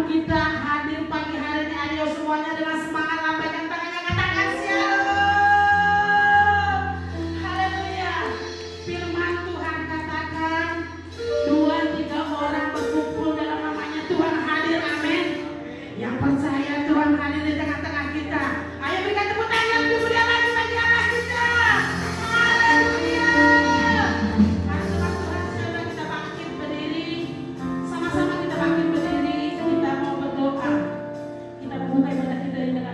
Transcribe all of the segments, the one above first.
kita hadir pagi hari ini. Ayo semuanya dengan semangat lambaikan tangannya, katakan shalom. Haleluya. Firman Tuhan katakan 2-3 orang berkumpul dalam namanya Tuhan hadir. Amin. Yang percaya Tuhan hadir di tengah-tengah kita. Ayo berikan tepuk tangan lebih meriah lagi bagi Allah kita. Haleluya. Mari teman-teman saudara kita bangkit berdiri. Sama-sama kita bangkit berdiri. Kita mau berdoa. Kita buka ibadah kita dengan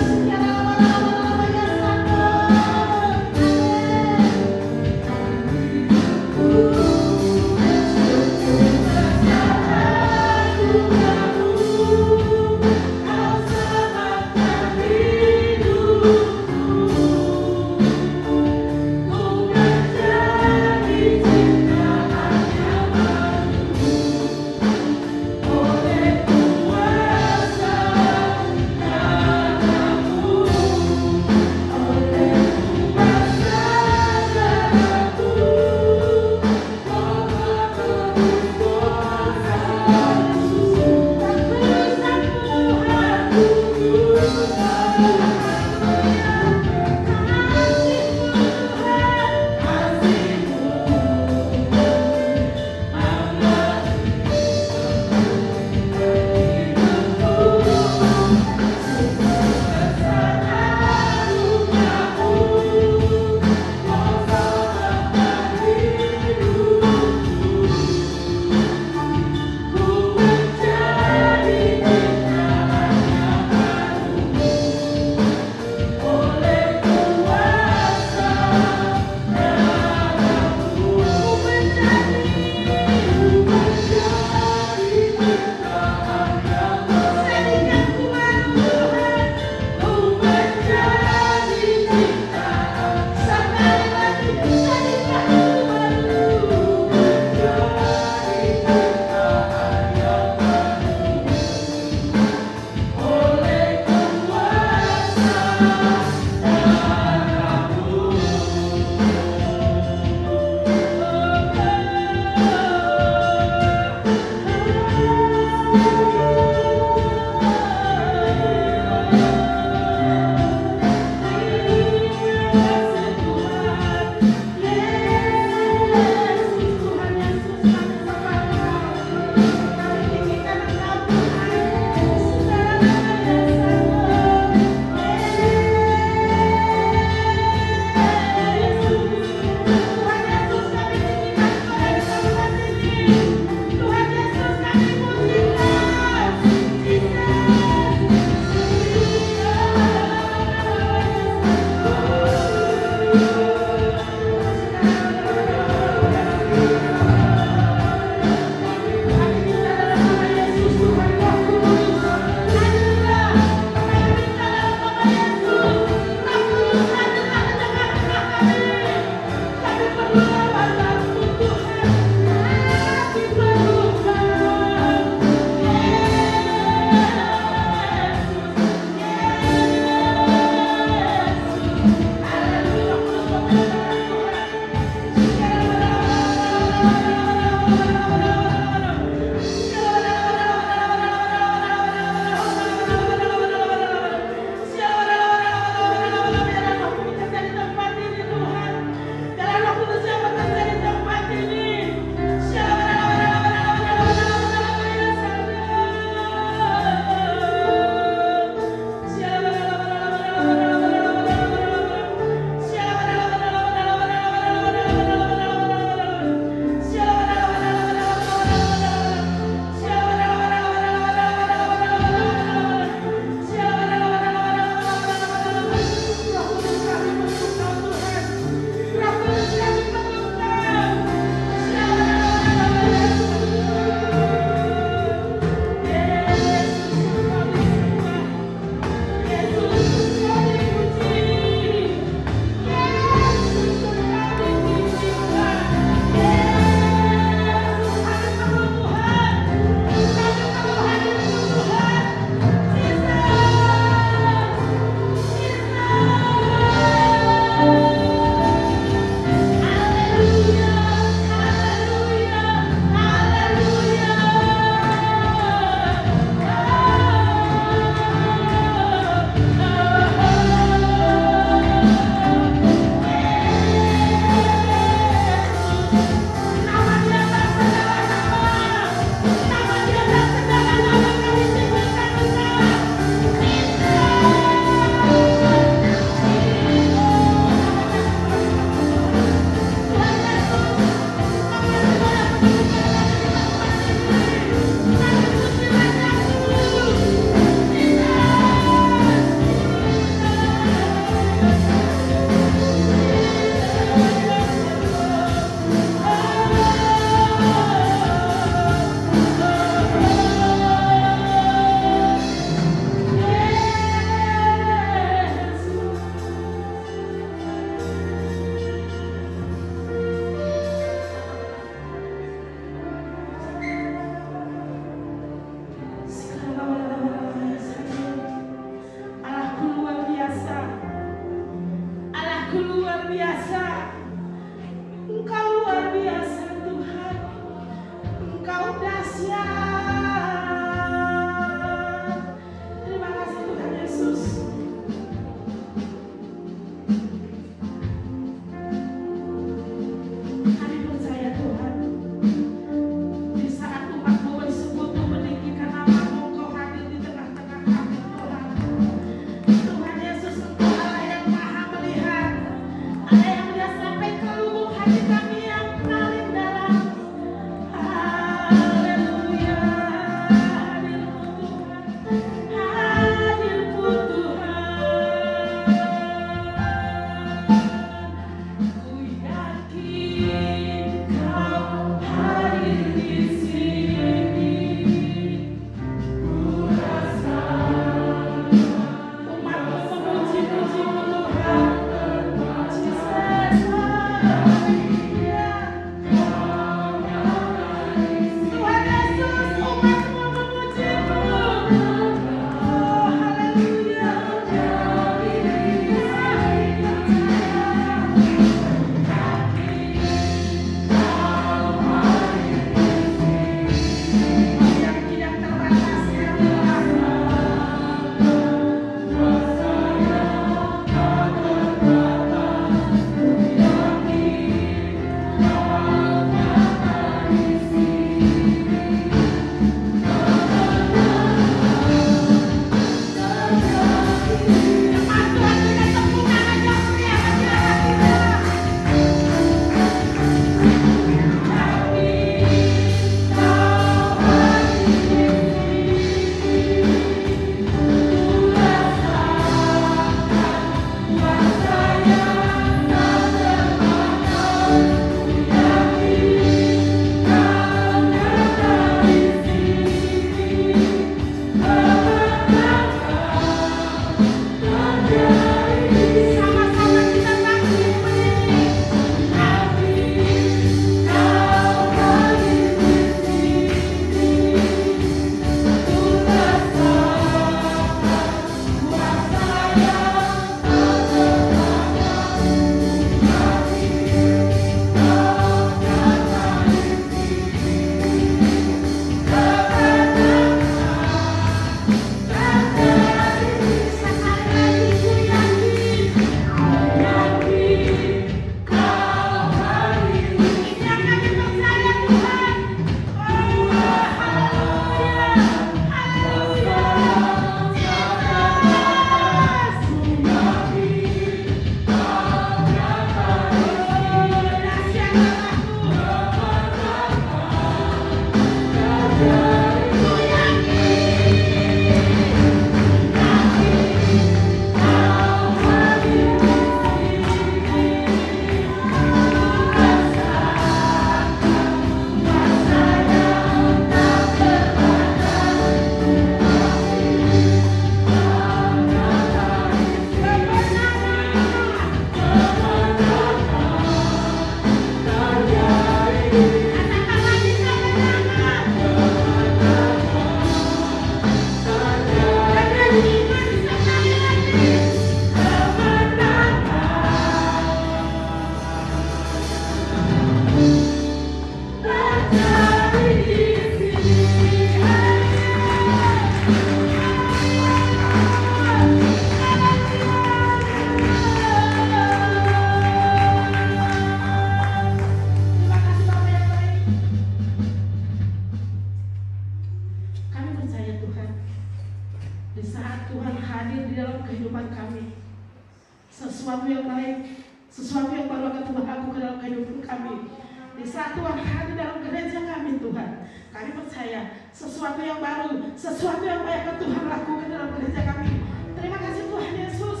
sesuatu yang baru, sesuatu yang baik yang Tuhan lakukan dalam gereja kami. Terima kasih Tuhan Yesus.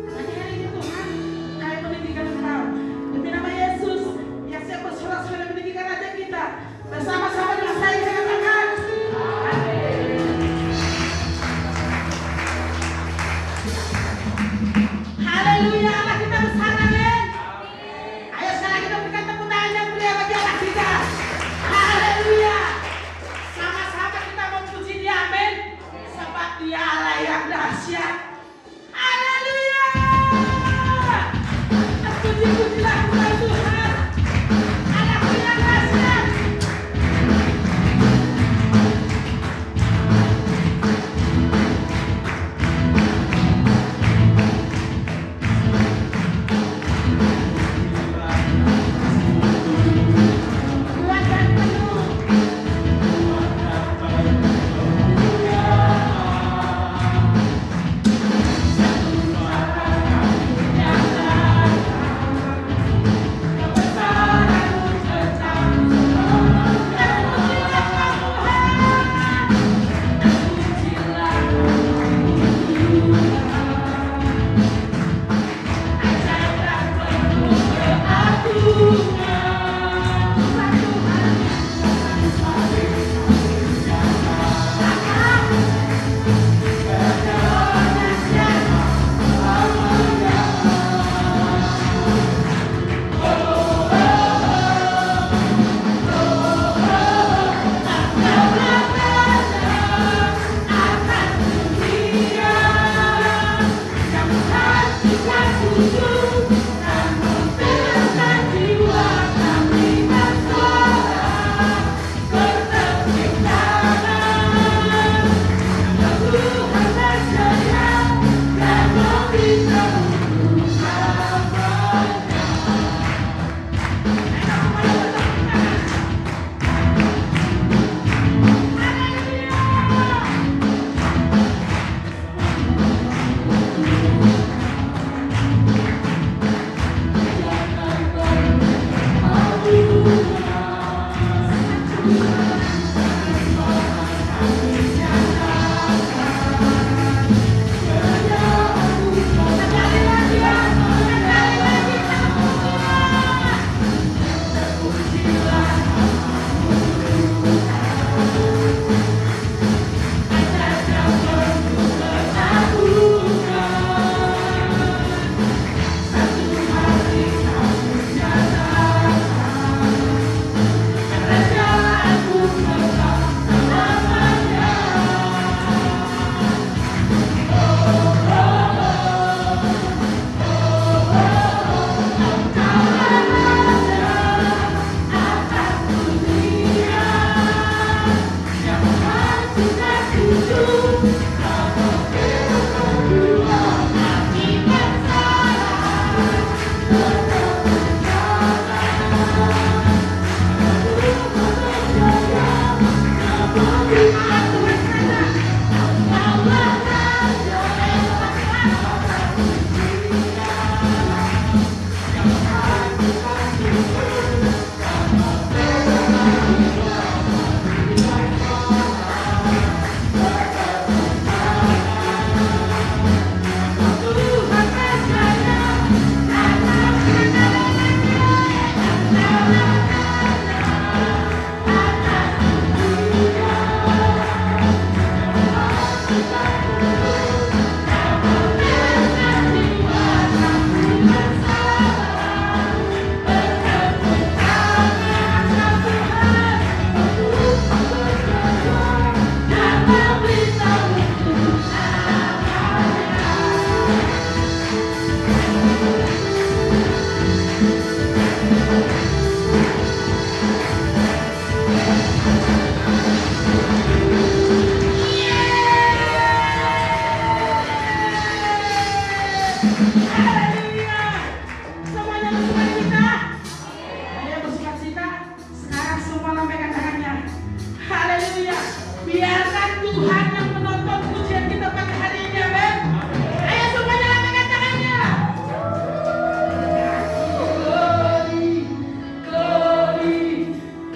Pagi hari ini Tuhan, kami meninggikan Engkau. Demi nama Yesus, yang siap bersorak-sorai dan meninggikan Raja kita. Bersama-sama dengan saya katakan, haleluya, Allah kita besar, amin. Ayo sekarang kita berikan tepuk tangan yang mulia bagi Allah kita. Haleluya. Sama-sama kita memuji Dia, amin. Sebab Dia Allah yang dahsyat. Haleluya. Terpuji-pujilah Tuhan Tuhan. Allah yang dahsyat.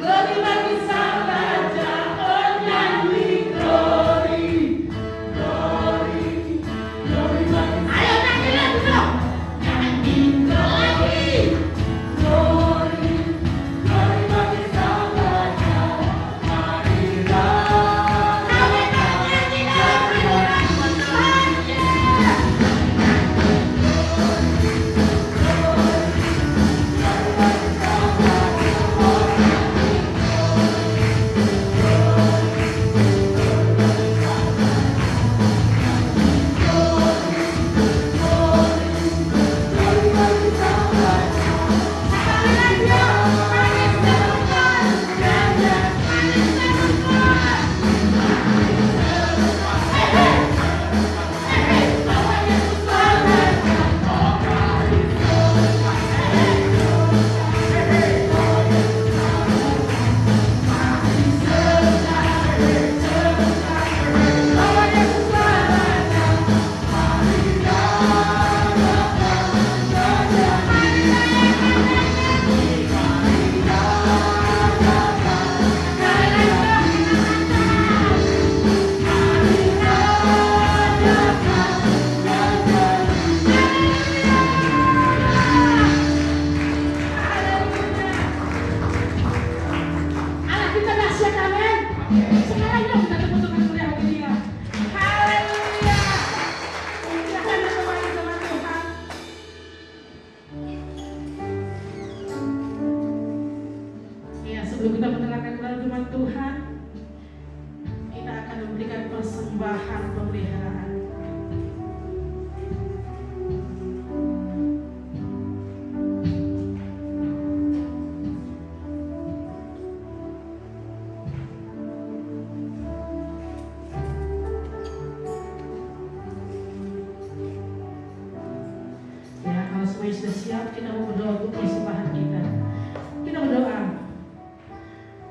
Glory bagi Sang Raja. kita dahsyat, amin. Sekarang yuk kita tepuk tangan meriah bagi dia. Haleluya. Silakan berdoa sama Tuhan. Ya, sebelum kita mendengarkan firman Tuhan, kita akan memberikan persembahan pemeliharaan. Sudah siap, kita mau berdoa untuk persembahan kita. Kita berdoa.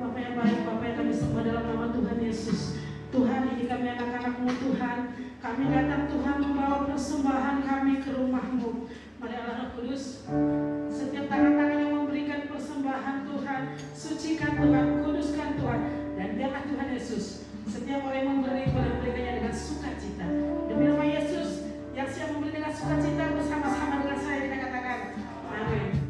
Bapa yang baik, Bapa yang kami sembah dalam nama Tuhan Yesus. Tuhan, ini kami anak-anak-Mu Tuhan. Kami datang Tuhan membawa persembahan kami ke rumah-Mu. Mari Allah Roh Kudus, setiap tangan-tangan yang memberikan persembahan Tuhan, sucikan Tuhan, kuduskan Tuhan, dan biarlah Tuhan Yesus, setiap orang yang memberikannya dengan sukacita. Demi nama Yesus yang siap memberi dengan sukacita, bersama-sama dengan saya kita katakan amin.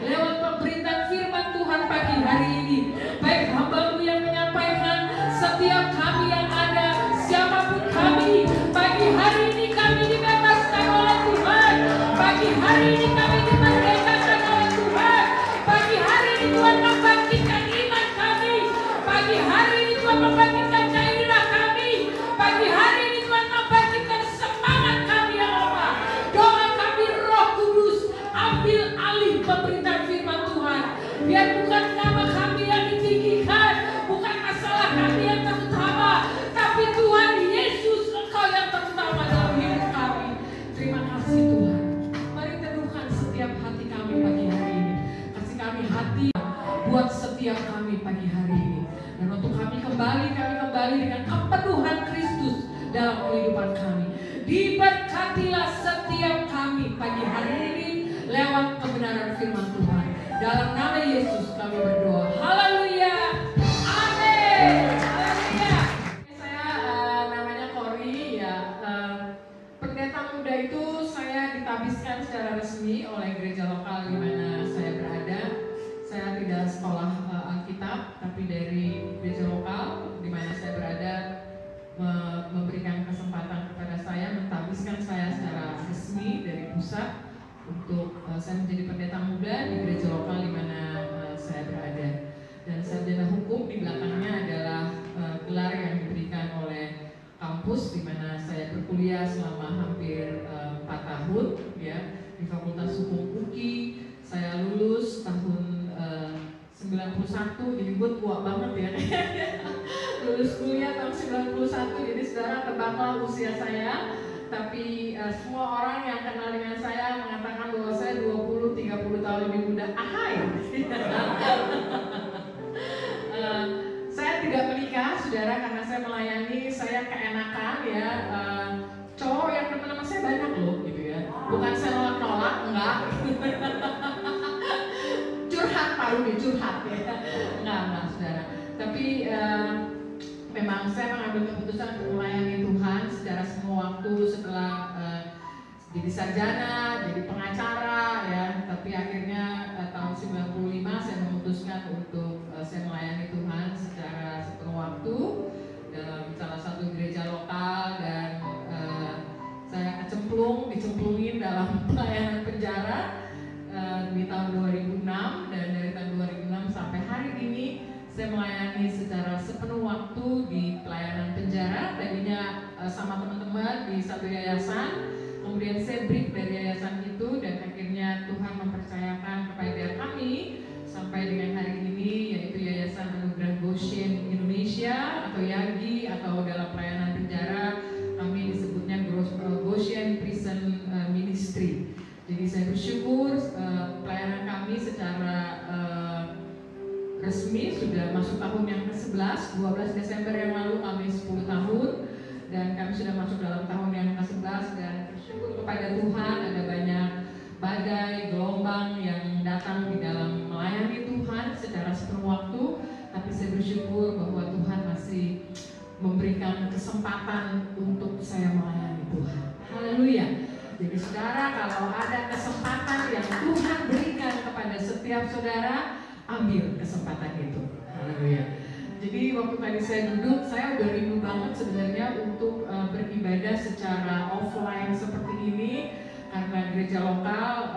Lewat pemberitaan firman Tuhan pagi hari ini, baik hamba-Mu yang menyampaikan setiap kami yang ada, siapapun kami, pagi hari ini kami dibebaskan oleh Tuhan. Pagi hari ini kami dimerdekakan oleh Tuhan. Pagi hari ini Tuhan membangkitkan iman kami. Pagi hari ini Tuhan membangkitkan gairah kami. Pagi hari ini Tuhan membangkitkan semangat kami ya Bapa. Doa kami Roh Kudus, ambil alih pemberitaan firman Tuhan. Biar bukan nama kami yang ditinggikan, bukan masalah kami yang terutama, tapi Tuhan Yesus Engkau yang terutama dalam hidup kami. Terima kasih Tuhan. Mari teduhkan setiap hati kami pagi hari ini. Kasih kami hati buat setiap kami pagi hari ini. Dan untuk kami kembali dengan kepenuhan Kristus dalam kehidupan kami. Diberkatilah setiap kami pagi hari ini lewat kebenaran firman Tuhan. Dalam nama Yesus kami berdoa. Haleluya. Amin. Haleluya. Saya namanya Kori ya. Pendeta muda itu saya ditabiskan secara resmi oleh gereja lokal di mana saya berada. Saya tidak sekolah Alkitab, tapi dari gereja lokal di mana saya berada memberikan kesempatan kepada saya, mentabiskan saya secara resmi dari pusat untuk saya menjadi pendeta muda di gereja lokal di mana saya berada. Dan sarjana hukum di belakangnya adalah gelar yang diberikan oleh kampus di mana saya berkuliah selama hampir 4 tahun ya di Fakultas Hukum UKI. Saya lulus tahun 91, jadi gue tua banget ya. Lulus kuliah tahun 91, jadi saudara tebaklah usia saya. Tapi semua orang yang kenal dengan saya mengatakan bahwa saya 20-30 tahun lebih muda. Ahai. Saya tidak menikah, saudara, karena saya melayani, saya keenakan ya. Cowok yang teman-teman saya banyak loh, gitu ya. Bukan saya nolak-nolak, enggak. Curhat Pak Rudi, curhat ya. Enggak, saudara. Tapi memang saya mengambil keputusan untuk melayani Tuhan secara semua waktu setelah jadi sarjana, jadi pengacara ya. Tapi akhirnya tahun 95 saya memutuskan untuk saya melayani Tuhan secara sepenuh waktu dalam salah satu gereja lokal dan saya dicemplungin dalam pelayanan penjara di tahun 2006 dan dari tahun 2006 sampai hari ini saya melayani secara sepenuh waktu di pelayanan penjara, tadinya sama teman-teman di satu yayasan, kemudian saya break dari yayasan itu dan akhirnya Tuhan mempercayakan kepada kami sampai dengan hari ini, yaitu Yayasan Anugerah Goshen Indonesia atau YAGI, atau dalam pelayanan penjara kami disebutnya Goshen Prison Ministry. Jadi saya bersyukur pelayanan kami secara resmi sudah masuk tahun yang ke-11, 12 Desember yang lalu kami 10 tahun dan kami sudah masuk dalam tahun yang ke-11 dan bersyukur kepada Tuhan ada banyak badai, gelombang yang datang di dalam melayani Tuhan secara sepenuh waktu, tapi saya bersyukur bahwa Tuhan masih memberikan kesempatan untuk saya melayani Tuhan. Haleluya. Jadi saudara, kalau ada kesempatan yang Tuhan berikan kepada setiap saudara, ambil kesempatan itu. Haleluya. Jadi waktu tadi saya duduk, saya udah rindu banget sebenarnya untuk beribadah secara offline seperti ini, karena gereja lokal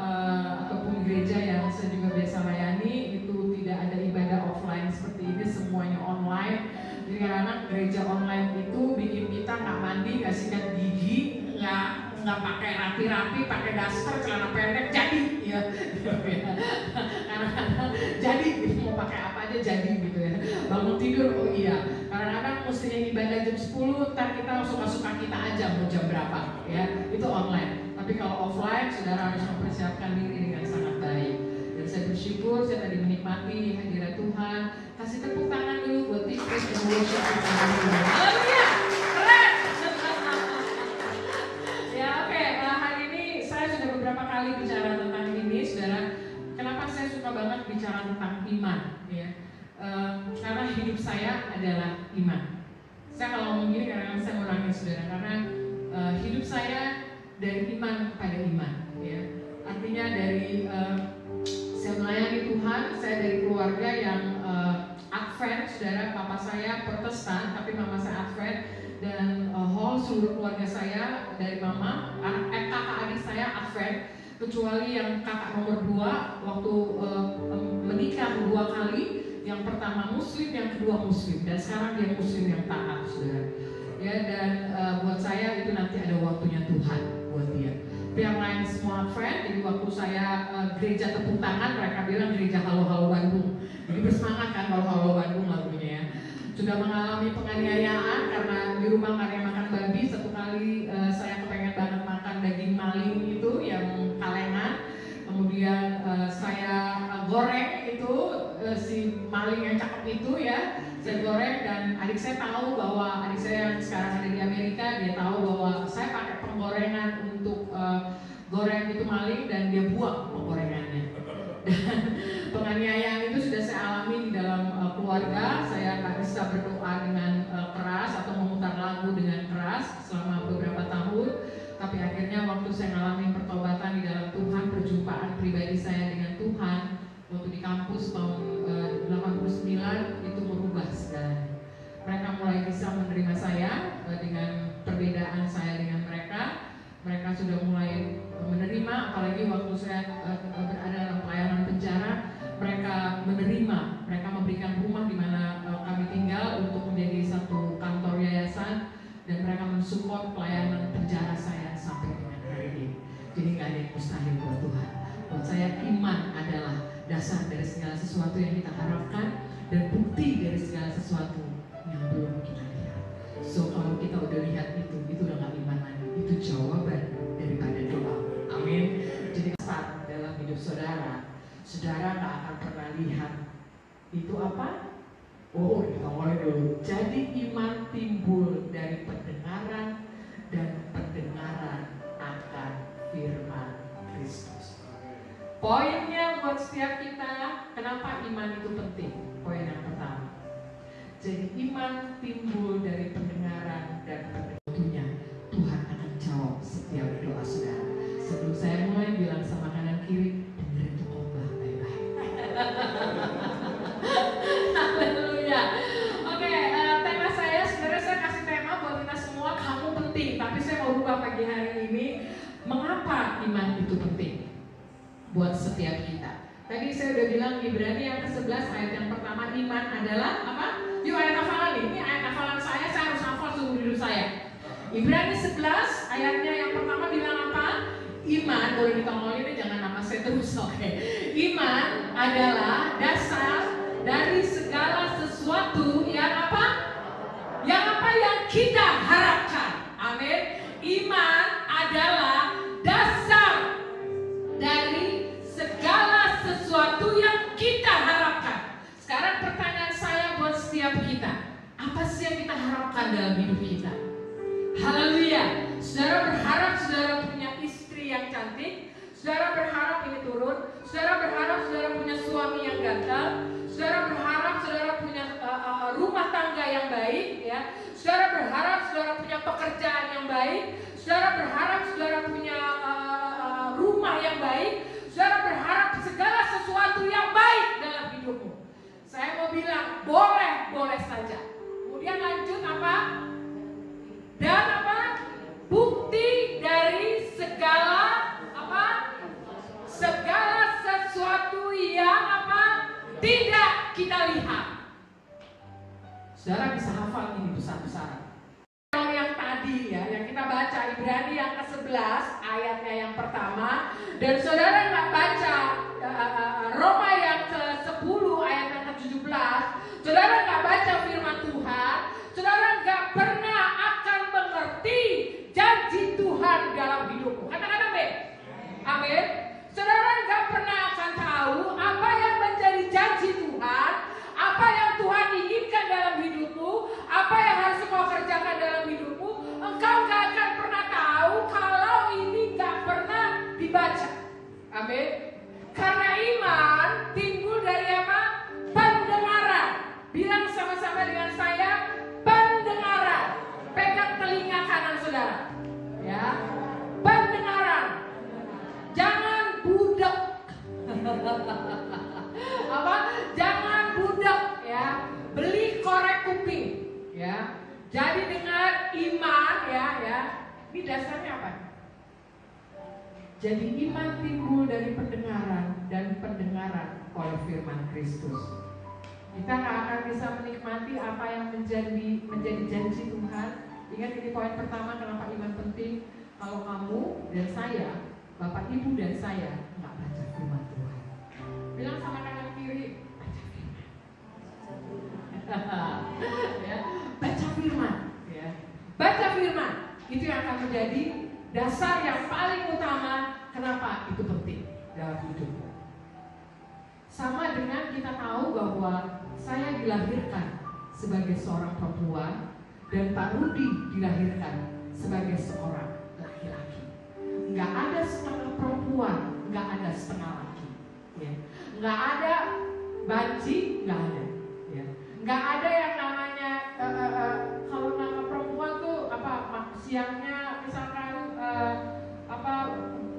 ataupun gereja yang saya juga biasa layani itu tidak ada ibadah offline seperti ini, semuanya online. Jadi karena gereja online itu bikin kita nggak mandi, nggak sikat gigi, nggak pakai rapi-rapi, pakai daster, celana pendek, jadi ya. Kadang-kadang jadi gitu, mau pakai apa aja jadi gitu ya. Bangun tidur, oh iya. Kadang-kadang mestinya ibadah jam 10, ntar kita suka-suka kita aja mau jam berapa ya. Itu online. Tapi kalau offline, saudara harus mempersiapkan diri dengan sangat baik. Dan saya bersyukur, saya tadi menikmati hadirat Tuhan. Kasih tepuk tangan dulu buat tim Praise and Worship. Haleluya, keren. Ya oke, hari ini saya sudah beberapa kali bicara tentang ini, saudara. Kenapa saya suka banget bicara tentang iman? Ya, karena hidup saya adalah iman. Saya kalau ngomong gini kadang-kadang saya mau nangis, saudara, karena hidup saya dari iman kepada iman. Ya, artinya dari saya melayani Tuhan, saya dari keluarga yang Advent, saudara. Papa saya Protestan, tapi mama saya Advent. Dan seluruh keluarga saya dari mama, kakak adik saya Advent, kecuali yang kakak nomor 2 waktu menikah 2 kali, yang pertama Muslim, yang kedua Muslim, dan sekarang dia Muslim yang taat, saudara. Ya, dan buat saya itu nanti ada waktunya Tuhan buat dia. Yang lain semua Advent, jadi waktu saya gereja tepuk tangan, mereka bilang gereja Halo-Halo Bandung. Jadi bersemangat kan Halo-Halo Bandung lagunya ya. Sudah mengalami penganiayaan karena di rumah karya makan babi. Satu kali saya kepengen banget makan daging maling itu yang kalengan. Kemudian saya goreng itu si maling yang cakep itu ya, saya goreng, dan adik saya tahu bahwa adik saya yang sekarang ada di Amerika, dia tahu bahwa saya pakai penggorengan untuk goreng itu maling, dan dia buang penggorengannya. Dan penganiayaan itu sudah saya alami di dalam keluarga. Saya nggak bisa berdoa dengan keras atau memutar lagu dengan keras selama beberapa tahun. Tapi akhirnya waktu saya mengalami pertobatan di dalam Tuhan, perjumpaan pribadi saya dengan Tuhan waktu di kampus tahun 89 itu merubah segalanya. Mereka mulai bisa menerima saya dengan perbedaan saya dengan mereka. Mereka sudah mulai menerima, apalagi waktu saya berada dalam pelayanan penjara, mereka menerima, mereka memberikan rumah di mana kami tinggal untuk menjadi satu kantor yayasan, dan mereka mensupport pelayanan penjara saya sampai dengan hari ini. Jadi gak ada yang mustahil buat Tuhan. Buat saya iman adalah dasar dari segala sesuatu yang kita harapkan dan bukti dari segala sesuatu yang belum kita lihat. So kalau kita udah lihat itu udah gak iman lagi. Itu jawaban daripada doa. Amin. Jadi saat dalam hidup saudara gak akan pernah lihat itu apa? Oh, kita mulai dulu. Jadi iman timbul dari pendengaran, dan pendengaran akan firman Kristus. Poinnya buat setiap kita, kenapa iman itu penting? Poin yang pertama. Jadi iman timbul dari pendengaran, dan tentunya Tuhan akan jawab setiap doa saudara. Sebelum saya mulai, bilang sama kanan kiri, dengerin tuh khotbah baik-baik. Haleluya. Oke, tema saya sebenarnya saya kasih tema buat kita semua, kamu penting. Tapi saya mau rubah pagi hari ini, mengapa iman itu penting buat setiap kita. Tadi saya udah bilang Ibrani yang ke-11 ayat yang pertama, iman adalah apa? Yuk ayat hafalan ini ayat hafalan saya harus hafal seumur hidup saya. Ibrani 11 ayatnya yang pertama bilang apa? Iman, boleh ditongolin jangan nama saya terus, oke. Iman adalah dasar dari segala sesuatu yang apa? Yang apa? Yang kita harapkan. Amin. Iman adalah dasar dari segala sesuatu yang kita harapkan. Sekarang pertanyaan saya buat setiap kita, apa sih yang kita harapkan dalam hidup kita? Haleluya. Saudara berharap saudara punya istri yang cantik, saudara berharap ini turun, saudara berharap saudara punya suami yang ganteng, saudara berharap saudara punya rumah tangga yang baik, ya. Saudara berharap saudara punya pekerjaan yang baik, saudara berharap saudara punya rumah yang baik, saudara berharap segala sesuatu yang baik dalam hidupmu. Saya mau bilang boleh saja. Kemudian lanjut apa? Dan apa? Bukti dari segala apa? Segala sesuatu yang apa? Tidak kita lihat. Saudara bisa hafal ini besar-besaran. Kalau yang tadi ya, yang kita baca Ibrani yang ke-11 ayatnya yang pertama, dan saudara nggak baca Roma yang ke-10 ayat yang ke-17, saudara nggak baca firman Tuhan, saudara nggak pernah akan mengerti janji Tuhan dalam hidupmu. Katakan amin. Amin. Saudara nggak pernah akan tahu apa yang menjadi janji Tuhan, apa yang Tuhan inginkan dalam hidupmu, apa yang harus kau kerjakan dalam hidupmu. Engkau nggak akan pernah tahu kalau ini nggak pernah dibaca. Amin. Karena iman timbul dari apa? Pendengaran. Bilang sama-sama dengan saya, ya. Jadi dengan iman ya. Ini dasarnya apa? Jadi iman timbul dari pendengaran dan pendengaran oleh firman Kristus. Kita nggak akan bisa menikmati apa yang menjadi janji Tuhan. Ingat ini poin pertama kenapa iman penting. Kalau kamu dan saya, Bapak Ibu dan saya nggak baca firman Tuhan. Bilang sama kanan kiri, baca firman. Ya, baca firman. Ya. Baca firman. Itu yang akan menjadi dasar yang paling utama kenapa itu penting dalam hidup. Sama dengan kita tahu bahwa saya dilahirkan sebagai seorang perempuan dan Pak Rudi dilahirkan sebagai seorang laki-laki. Nggak ada setengah perempuan, nggak ada setengah laki. Ya. Nggak ada banci, nggak ada. Ya. Nggak ada yang namanya kalau nama perempuan tuh apa siangnya misalkan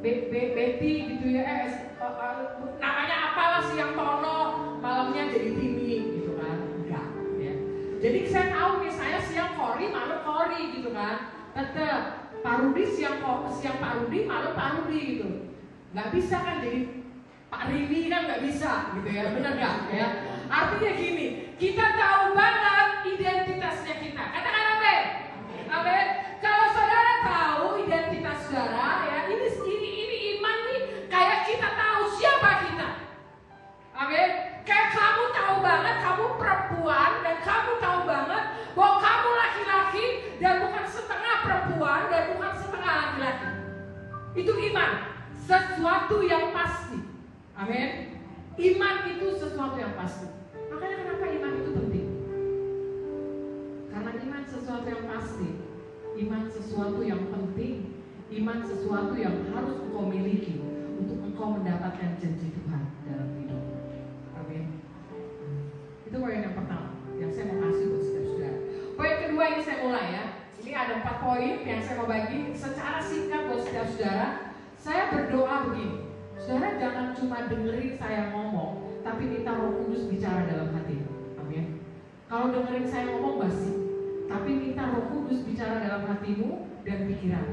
Betty gitu ya, namanya apalah siang Tono, malamnya jadi Tini gitu kan, enggak ya. Jadi saya tahu nih saya siang Kori, malam Kori gitu kan, tetap Pak Rudi siang Pak Rudi, malam Pak Rudi gitu, nggak bisa kan jadi Pak Rini kan nggak bisa gitu ya, benar nggak ya? Artinya gini, kita tahu banget identitasnya kita, katakan amin, amin. Kalau saudara tahu identitas saudara ya, ini iman nih, kayak kita tahu siapa kita. Amin. Kayak kamu tahu banget kamu perempuan dan kamu tahu banget bahwa kamu laki-laki dan bukan setengah perempuan dan bukan setengah laki-laki. Itu iman, sesuatu yang pasti. Amin. Iman itu sesuatu yang pasti. Makanya kenapa iman itu penting? Karena iman sesuatu yang pasti. Iman sesuatu yang penting, iman sesuatu yang harus engkau miliki untuk engkau mendapatkan janji Tuhan dalam hidup. Amin. Itu poin yang pertama yang saya mau kasih buat saudara-saudara. Poin kedua ini saya mulai ya. Ini ada 4 poin yang saya mau bagi secara singkat buat saudara-saudara. Saya berdoa begini, saudara jangan cuma dengerin saya ngomong, tapi minta Roh Kudus bicara dalam hati. Amin. Kalau dengerin saya ngomong basi, tapi minta Roh Kudus bicara dalam hatimu dan pikiran.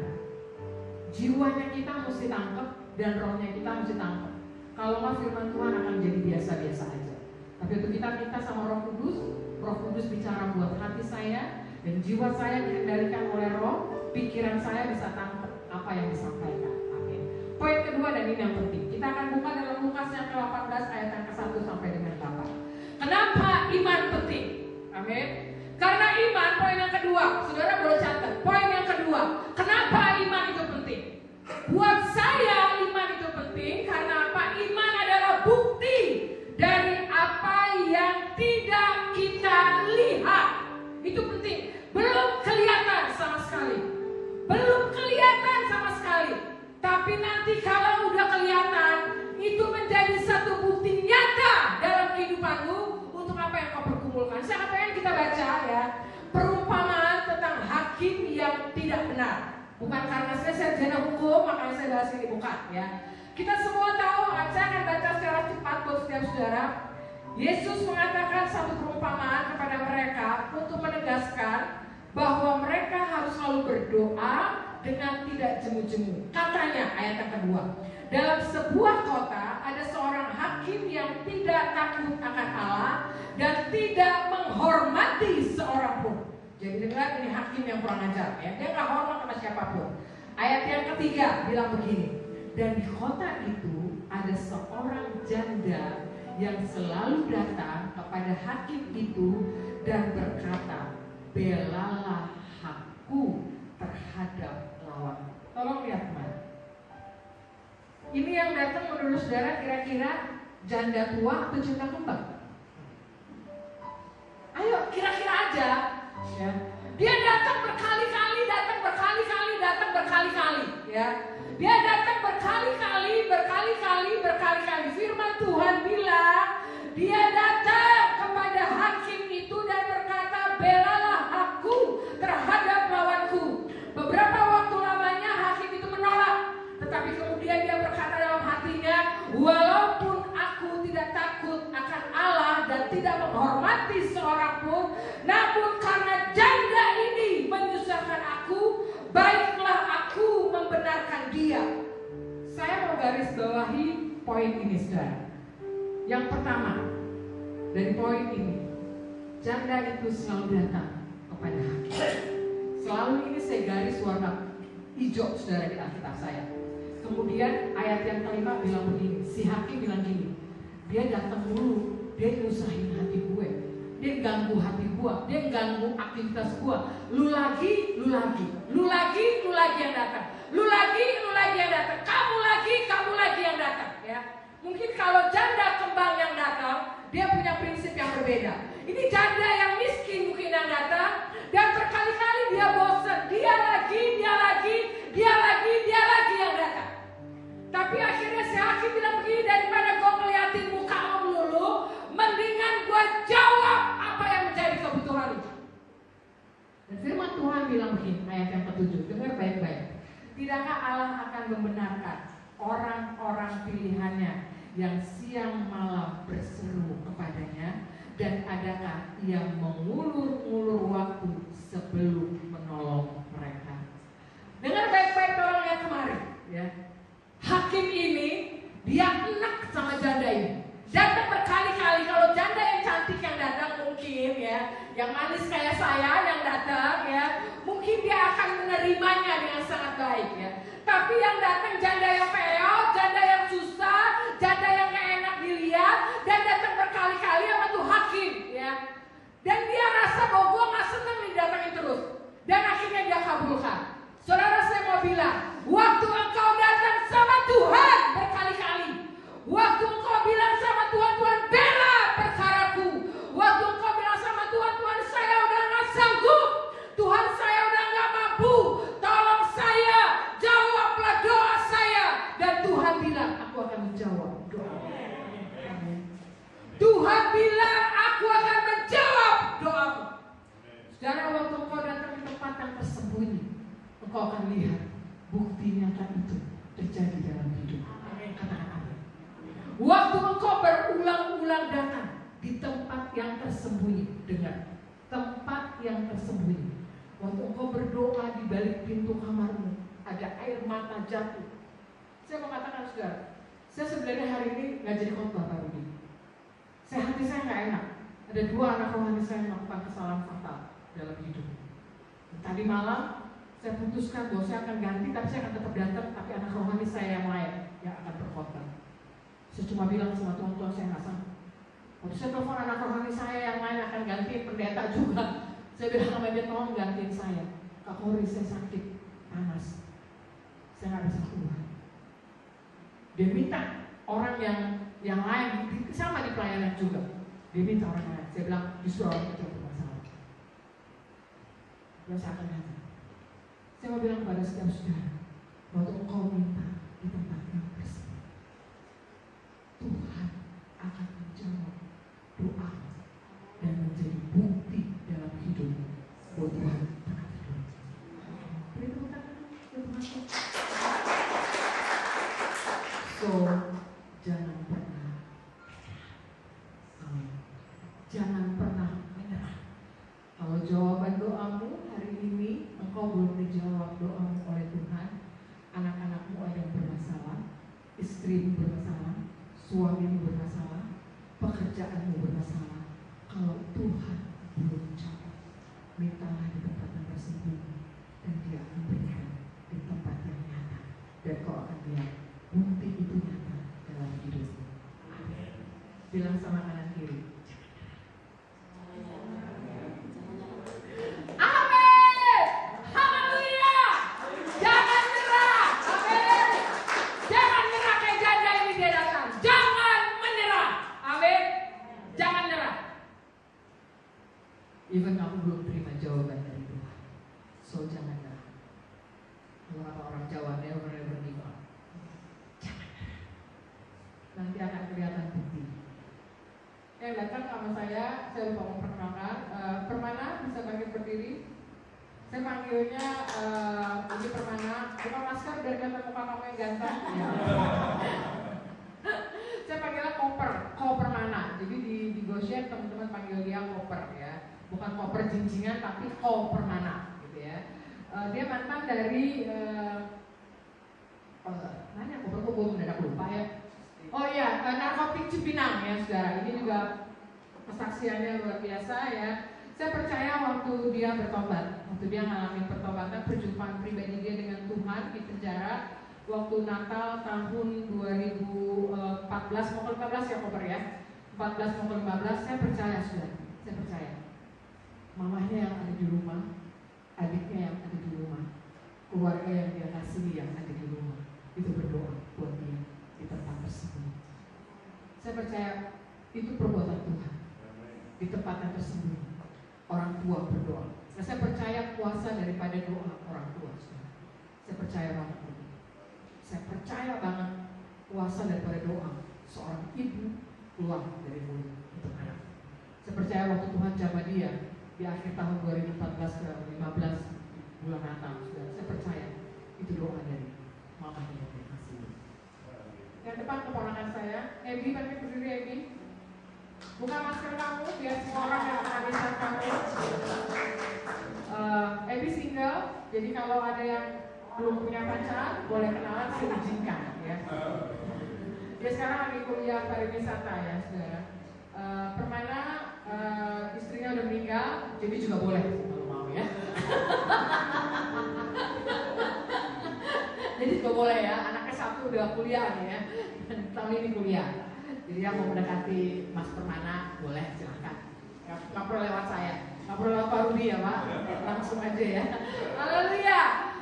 Jiwanya kita mesti tangkap dan rohnya kita mesti tangkap. Kalau nggak firman Tuhan akan jadi biasa-biasa aja. Tapi untuk kita minta sama Roh Kudus bicara buat hati saya dan jiwa saya dikendalikan oleh Roh, pikiran saya bisa tangkap apa yang disampaikan. Amin. Poin kedua dan ini yang penting. Kita akan buka dalam Lukas yang ke-18 ayat yang ke-1 sampai dengan 8. Kenapa iman penting? Amin. Karena iman, poin yang kedua, saudara boleh catat. Poin yang kedua, kenapa iman itu penting? Buat saya iman itu penting karena apa? Iman adalah bukti dari apa yang tidak kita lihat. Itu penting. Belum kelihatan sama sekali. Belum kelihatan sama sekali. Tapi nanti kalau udah kelihatan, itu menjadi satu bukti nyata dalam kehidupanmu untuk apa yang kau perkumpulkan. Saya pengen kita baca ya perumpamaan tentang hakim yang tidak benar. Bukan karena saya sarjana hukum makanya saya bahas ini, bukan ya. Kita semua tahu, saya akan baca secara cepat buat setiap saudara. Yesus mengatakan satu perumpamaan kepada mereka untuk menegaskan bahwa mereka harus selalu berdoa dengan tidak jemu-jemu. Katanya ayat yang kedua, dalam sebuah kota ada seorang hakim yang tidak takut akan Allah dan tidak menghormati seorang pun. Jadi dengar, ini hakim yang kurang ajar ya. Dia gak hormat sama siapapun. Ayat yang ketiga bilang begini, dan di kota itu ada seorang janda yang selalu datang kepada hakim itu dan berkata, belalah hakku terhadap lawan. Tolong lihat teman. Ini yang datang menurut saudara kira-kira janda tua atau janda kembang? Ayo kira-kira aja ya. Dia datang berkali-kali ya. Dia datang berkali-kali. Firman Tuhan bilang dia datang kepada hakim itu dan berkata, belalah aku terhadap lawanku. Beberapa waktu lamanya hakim itu menolak, tetapi kemudian dia berkata dalam hatinya, walaupun aku tidak takut akan Allah dan tidak menghormati seorang pun, namun karena saudara. Yang pertama, dari poin ini, janda itu selalu datang kepada hakim. Selalu ini saya garis warna hijau saudara di Alkitab saya. Kemudian ayat yang kelima bilang begini, si hakim bilang gini, dia datang dulu, dia nyusahin hati gue, dia ganggu hati gue, dia ganggu aktivitas gue. Lu lagi yang datang. Lu lagi yang datang. Kamu lagi yang datang. Ya, mungkin kalau janda kembang yang datang, dia punya prinsip yang berbeda. Ini janda yang miskin mungkin yang datang, dan berkali-kali dia bosan. Dia lagi yang datang. Tapi akhirnya si hakim bilang begini, daripada gue ngeliatin muka lo melulu, mendingan gue jawab apa yang menjadi kebutuhan itu. Dan firman Tuhan bilang begini, ayat yang ke-7, dengar baik-baik. Tidakkah Allah akan membenarkan orang-orang pilihannya yang siang malam berseru kepadanya, dan adakah ia mengulur-ulur waktu sebelum menolong mereka? Dengar baik-baik, tolong lihat kemarin ya. Hakim ini dia enak sama janda ini. Janda berkali-kali, kalau janda yang cantik yang datang mungkin ya, yang manis kayak saya yang datang ya, mungkin dia akan menerimanya dengan sangat baik ya. Tapi yang datang janda yang peot, janda yang susah, janda yang gak enak dilihat, dan datang berkali-kali sama tuh hakim ya. Dan dia rasa bahwa gue gak seneng didatangin terus, dan akhirnya dia kabulkan. Saudara, saya mau bilang, waktu engkau datang sama Tuhan berkali-kali, waktu engkau bilang sama Tuhan, Tuhan bela perkaraku, waktu engkau bilang sama Tuhan, Tuhan saya udah gak sanggup, Tuhan saya udah gak mampu, tolong saya, jawablah doa saya. Dan Tuhan bilang, aku akan menjawab doa. Tuhan bilang, aku akan menjawab doamu. Saudara, waktu engkau datang ke tempat yang tersembunyi, engkau akan lihat bukti nyata itu terjadi dalam hidup. Katakan amin. Waktu engkau berulang-ulang datang di tempat yang tersembunyi, dengar, tempat yang tersembunyi. Waktu engkau berdoa di balik pintu kamarmu, ada air mata jatuh. Saya mau katakan saudara, saya sebenarnya hari ini nggak jadi khotbah baru ini. Hati saya nggak enak. Ada 2 anak rohani saya yang melakukan kesalahan fatal dalam hidup. Tadi malam saya putuskan bahwa saya akan ganti, tapi saya akan tetap datang, tapi anak rohani saya yang lain yang akan berkhotbah. Saya cuma bilang sama Tuhan, saya nggak sanggup. Waktu saya telepon anak rohani saya yang lain akan ganti pendeta juga, saya bilang sama dia, tolong gantiin saya. Kak Kori, saya sakit, panas, saya nggak bisa keluar. Dia minta orang yang lain, sama di pelayanan juga. Dia minta orang lain. Saya bilang, justru orang itu yang bermasalah. Terus saya akan ganti. Saya mau bilang kepada setiap saudara, waktu engkau minta di tempat yang tersebut, Tuhan akan menjawab doa dan menjadi bukti dalam hidupmu bahwa Tuhan akan hidup. Beri tepuk tangan untuk Tuhan. So, jangan pernah, jangan pernah menyerah. Kalau jawaban doamu hari ini engkau belum dijawab doamu oleh Tuhan, anak-anakmu ada yang bermasalah, istrimu bermasalah, suamimu bermasalah, pekerjaanmu bermasalah. Kalau Tuhan belum jawab, mintalah di tempat yang tersembunyi, dan Dia akan berikan di tempat yang nyata, dan kau akan lihat bukti itu nyata dalam hidupmu. Amin. Bilang sama kanan kiri, amin. Haleluya. Jangan nyerah. Amin. Jangan nyerah kayak janda ini dia datang. Jangan menyerah. Amin. Jangan nyerah. Even kamu belum terima jawaban dari Tuhan, so jangan nyerah. Kalau kata orang Jawa, never give up. Jangan nyerah. Nanti akan kelihatan bukti. Yang datang sama saya lupa memperkenalkan. Permana, bisa bangkit berdiri. Saya panggilnya ini Permana. Buka masker biar kelihatan muka kamu yang ganteng. Saya panggilnya Koper Mana. Jadi di Goshen teman-teman panggil dia Koper ya. Bukan koper jinjingan tapi Koper Mana gitu ya. Dia mantan dari mana Koper kok gue mendadak lupa ya. Oh iya, narkotik Cipinang ya saudara. Ini juga kesaksiannya luar biasa ya. Saya percaya waktu dia bertobat, waktu dia ngalamin pertobatan, perjumpaan pribadi dia dengan Tuhan di penjara waktu Natal tahun 2014 mau ke 15 ya Koper ya, 14 mau ke 15, saya percaya sudah, saya percaya mamahnya yang ada di rumah, adiknya yang ada di rumah, keluarga yang dia kasihi yang ada di rumah itu berdoa buat dia di tempat tersebut. Saya percaya itu perbuatan Tuhan di tempat yang tersembunyi. Orang tua berdoa. Nah, saya percaya kuasa daripada doa orang tua. Saya percaya banget. Saya percaya banget kuasa daripada doa seorang ibu keluar dari mulut untuk anak. Saya percaya waktu Tuhan jamah dia di akhir tahun 2014 ke 15 bulan Natal. Saya percaya itu doa dari mamanya yang dikasih. Yang depan keponakan saya, Ebi, pakai berdiri Ebi. Buka masker kamu biar semua orang yang menghabiskan kamu. Ebi single, jadi kalau ada yang belum punya pacar boleh kenalan, saya izinkan ya. Dia sekarang lagi kuliah pariwisata ya saudara. Permana istrinya udah meninggal, jadi juga boleh kalau mau ya. Jadi juga boleh ya, anaknya satu udah kuliah nih ya, tahun ini kuliah. Jadi yang mau mendekati Mas Permana boleh silakan. Gak perlu lewat saya, gak perlu lewat Pak Rudi ya Pak, langsung aja ya. Haleluya.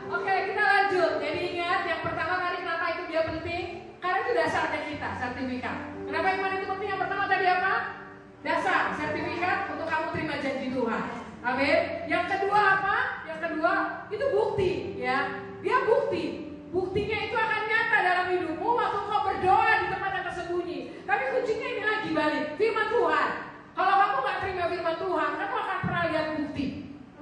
Oke, kita lanjut. Jadi ingat yang pertama tadi kenapa itu dia penting? Karena itu dasarnya kita, sertifikat. Kenapa iman itu penting? Yang pertama tadi apa? Dasar, sertifikat untuk kamu terima janji Tuhan. Amin. Yang kedua apa? Yang kedua itu bukti ya. Dia bukti. Buktinya itu akan nyata dalam hidupmu waktu kau berdoa di tempat yang tersembunyi. Tapi kuncinya ini lagi balik, firman Tuhan. Kalau kamu gak terima firman Tuhan, kamu akan pernah lihat bukti.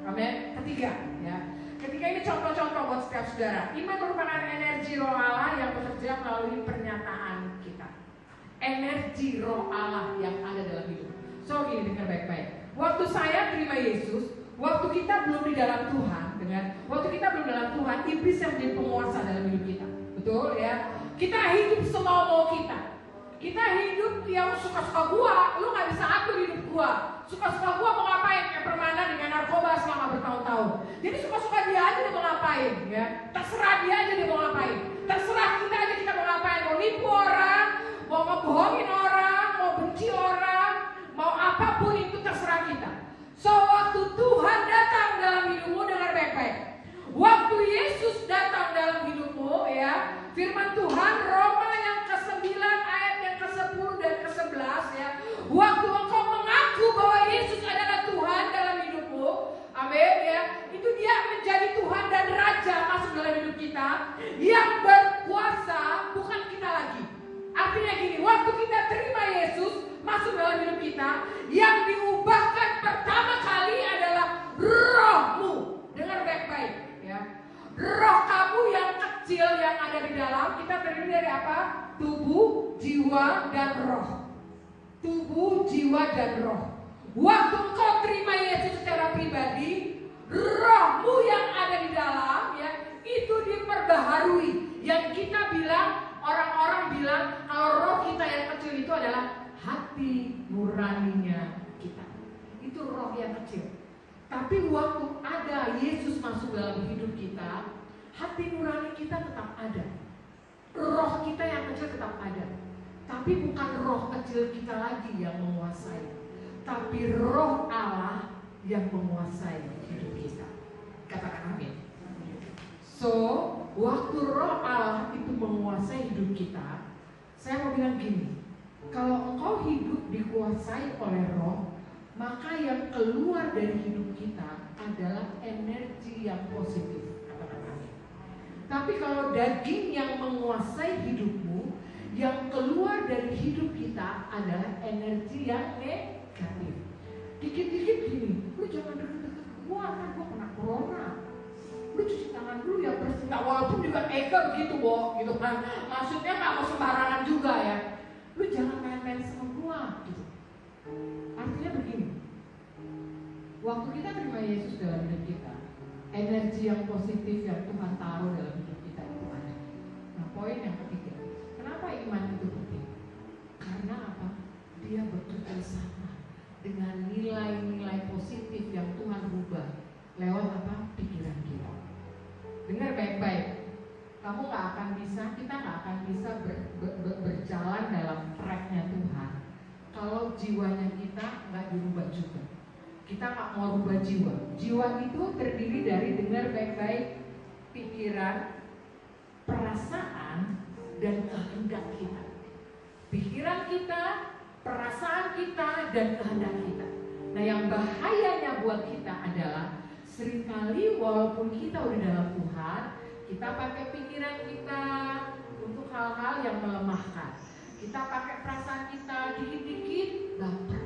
Amin. Ketiga ya. Ketika ini contoh-contoh buat setiap saudara. Iman merupakan energi roh Allah yang bekerja melalui pernyataan kita. Energi roh Allah yang ada dalam hidup. So gini, dengar baik-baik. Waktu saya terima Yesus, waktu kita belum di dalam Tuhan, waktu kita belum dalam Tuhan, iblis yang menjadi penguasa dalam hidup kita. Betul ya? Kita hidup semau-mau kita. Kita hidup yang suka-suka gua, lu gak bisa atur hidup gua. Suka-suka gua mau ngapain? Kayak Permana dengan narkoba selama bertahun-tahun. Jadi suka-suka dia aja dia mau ngapain ya. Terserah dia aja dia mau ngapain. Terserah kita aja kita mau ngapain. Mau nipu orang, mau ngebohongin orang, mau benci orang, mau apapun itu terserah kita. So waktu Tuhan datang dalam hidupmu, dengar baik-baik. Waktu Yesus datang dalam hidupmu ya, firman Tuhan Roma yang ke-9 ayat yang ke-10 dan ke-11 ya. Waktu engkau mengaku bahwa Yesus adalah Tuhan dalam hidupmu, amin ya. Itu dia menjadi Tuhan dan Raja masuk dalam hidup kita. Yang berkuasa bukan kita lagi. Artinya gini, waktu kita terima Yesus masuk dalam hidup kita, yang diubahkan pertama kali adalah rohmu. Dengar baik-baik ya. Roh kamu yang kecil yang ada di dalam, kita terdiri dari apa? Tubuh, jiwa, dan roh. Tubuh, jiwa, dan roh. Waktu engkau terima Yesus secara pribadi, rohmu yang ada di dalam ya, itu diperbaharui. Yang kita bilang, orang-orang bilang kalau roh kita yang kecil itu adalah hati nuraninya kita. Itu roh yang kecil. Tapi waktu ada Yesus masuk dalam hidup kita, hati nurani kita tetap ada. Roh kita yang kecil tetap ada. Tapi bukan roh kecil kita lagi yang menguasai, tapi roh Allah yang menguasai hidup kita. Katakan amin. So, waktu roh Allah itu menguasai hidup kita, saya mau bilang gini, kalau engkau hidup dikuasai oleh roh, maka yang keluar dari hidup kita adalah energi yang positif. Katakan amin. Tapi kalau daging yang menguasai hidupmu, yang keluar dari hidup kita adalah energi yang negatif. Dikit-dikit gini, lu jangan deket-deket gua, kan gua kena corona. Lu cuci tangan dulu ya bersih. Nah, walaupun juga Eka begitu, Bo, gitu kan. Maksudnya nggak mau sembarangan juga ya. Lu jangan main-main sama gua, gitu. Artinya begini, waktu kita terima Yesus dalam hidup kita, energi yang positif yang Tuhan taruh dalam hidup kita itu ada. Nah, poin yang ketiga, kenapa iman itu penting? dia bekerja sama dengan nilai-nilai positif yang Tuhan rubah lewat apa? Pikiran kita. Dengar baik-baik. Kamu nggak akan bisa, kita nggak akan bisa berjalan dalam tracknya Tuhan kalau jiwanya kita nggak dirubah juga. Kita nggak mau rubah jiwa. Jiwa itu terdiri dari, dengar baik-baik, pikiran, perasaan, dan kehendak kita. Pikiran kita, perasaan kita, dan kehendak kita. Nah, yang bahayanya buat kita adalah seringkali walaupun kita udah dalam Tuhan, kita pakai pikiran kita untuk hal-hal yang melemahkan. Kita pakai perasaan kita, dikit-dikit baper.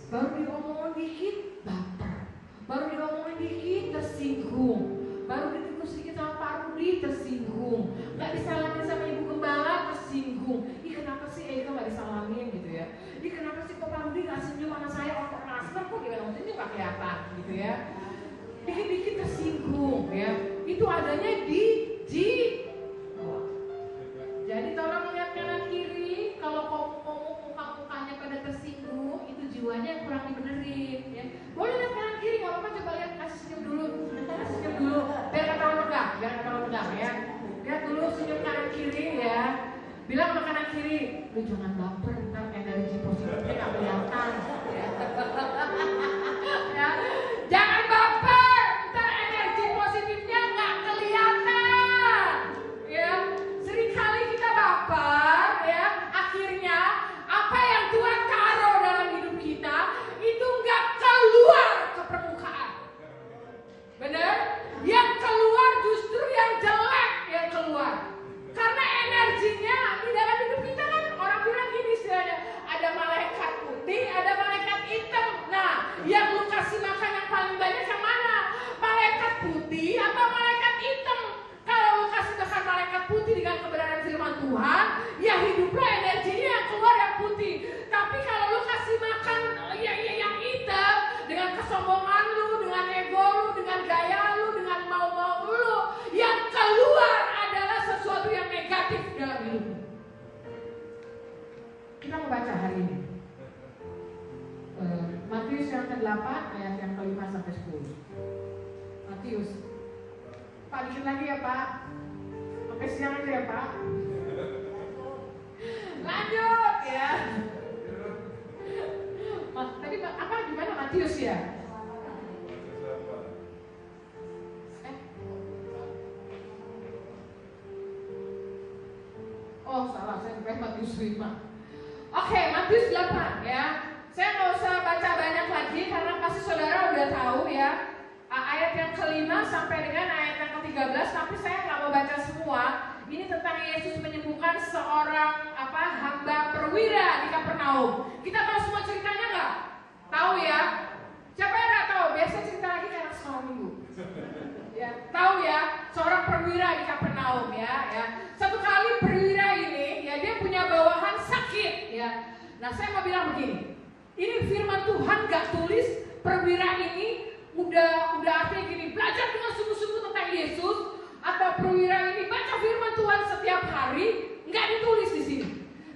Baru diomongin dikit baper. Baru diomongin dikit tersinggung. Baru ditegur sedikit sama Pak Rudi tersinggung. Gak disalamin sama Ibu Gembala tersinggung. Ih, kenapa sih Ega gak disalamin gitu ya? Ih, kenapa sih Pak Rudi gak senyum sama saya untuk masker kok gimana? Maksudnya gak kelihatan gitu ya. Dikit-dikit tersinggung ya. Itu adanya di jiwa. Jadi tolong lihat kanan kiri. Kalau kamu muka-mukanya pada tersinggung, itu jiwanya yang kurang dibenerin ya. Boleh lihat kanan kiri, gak apa-apa, coba lihat, kasih senyum dulu. Kasih senyum dulu, biar kata tegak, biar kata tegak ya. Lihat dulu senyum kanan kiri ya. Bilang sama kanan kiri, lu jangan baper, ntar energi positifnya gak kelihatan ya. Ya. Jangan baper, ntar energi positifnya gak kelihatan ya. Seringkali kita baper ya, akhirnya apa yang Tuhan taruh dalam hidup kita itu gak keluar ke permukaan. Benar? Yang keluar justru yang jelek yang keluar. Karena energinya di dalam hidup kita kan, orang bilang gini istilahnya, ada malaikat putih, ada malaikat hitam. Nah, yang lu kasih makan yang paling banyak yang mana? Malaikat putih atau malaikat hitam? Kalau lu kasih makan malaikat putih dengan kebenaran firman Tuhan, ya hidup lu energinya yang keluar yang putih. Tapi kalau lu kasih makan yang hitam, dengan kesombongan lu, dengan ego lu, dengan gaya lu, dengan mau-mau lu, yang keluar adalah sesuatu yang negatif dalam hidup. Kita mau baca hari ini Matius yang ke-8 ayat yang ke-5 sampai 10. Matius. Pak, dikit lagi ya Pak. Sampai siang aja ya Pak. Lanjut ya. Tadi apa gimana Matius ya? Oh salah, saya bukan Matius 5. Oke, Matius 8 ya. Saya nggak usah baca banyak lagi karena pasti saudara udah tahu ya. Ayat yang ke-5 sampai dengan ayat yang ke-13, tapi saya nggak mau baca semua. Ini tentang Yesus menyembuhkan seorang hamba perwira di Kapernaum. Kita tahu semua ceritanya nggak? Tahu ya? Siapa yang nggak tahu? Biasa cerita lagi kayak sekolah minggu. Ya, tahu ya? Seorang perwira di Kapernaum ya. Satu kali perwira ini ya, dia punya bawahan sakit ya. Nah, saya mau bilang begini. Ini firman Tuhan gak tulis perwira ini udah artinya gini, belajar dengan sungguh-sungguh tentang Yesus, atau perwira ini baca firman Tuhan setiap hari, nggak ditulis di sini.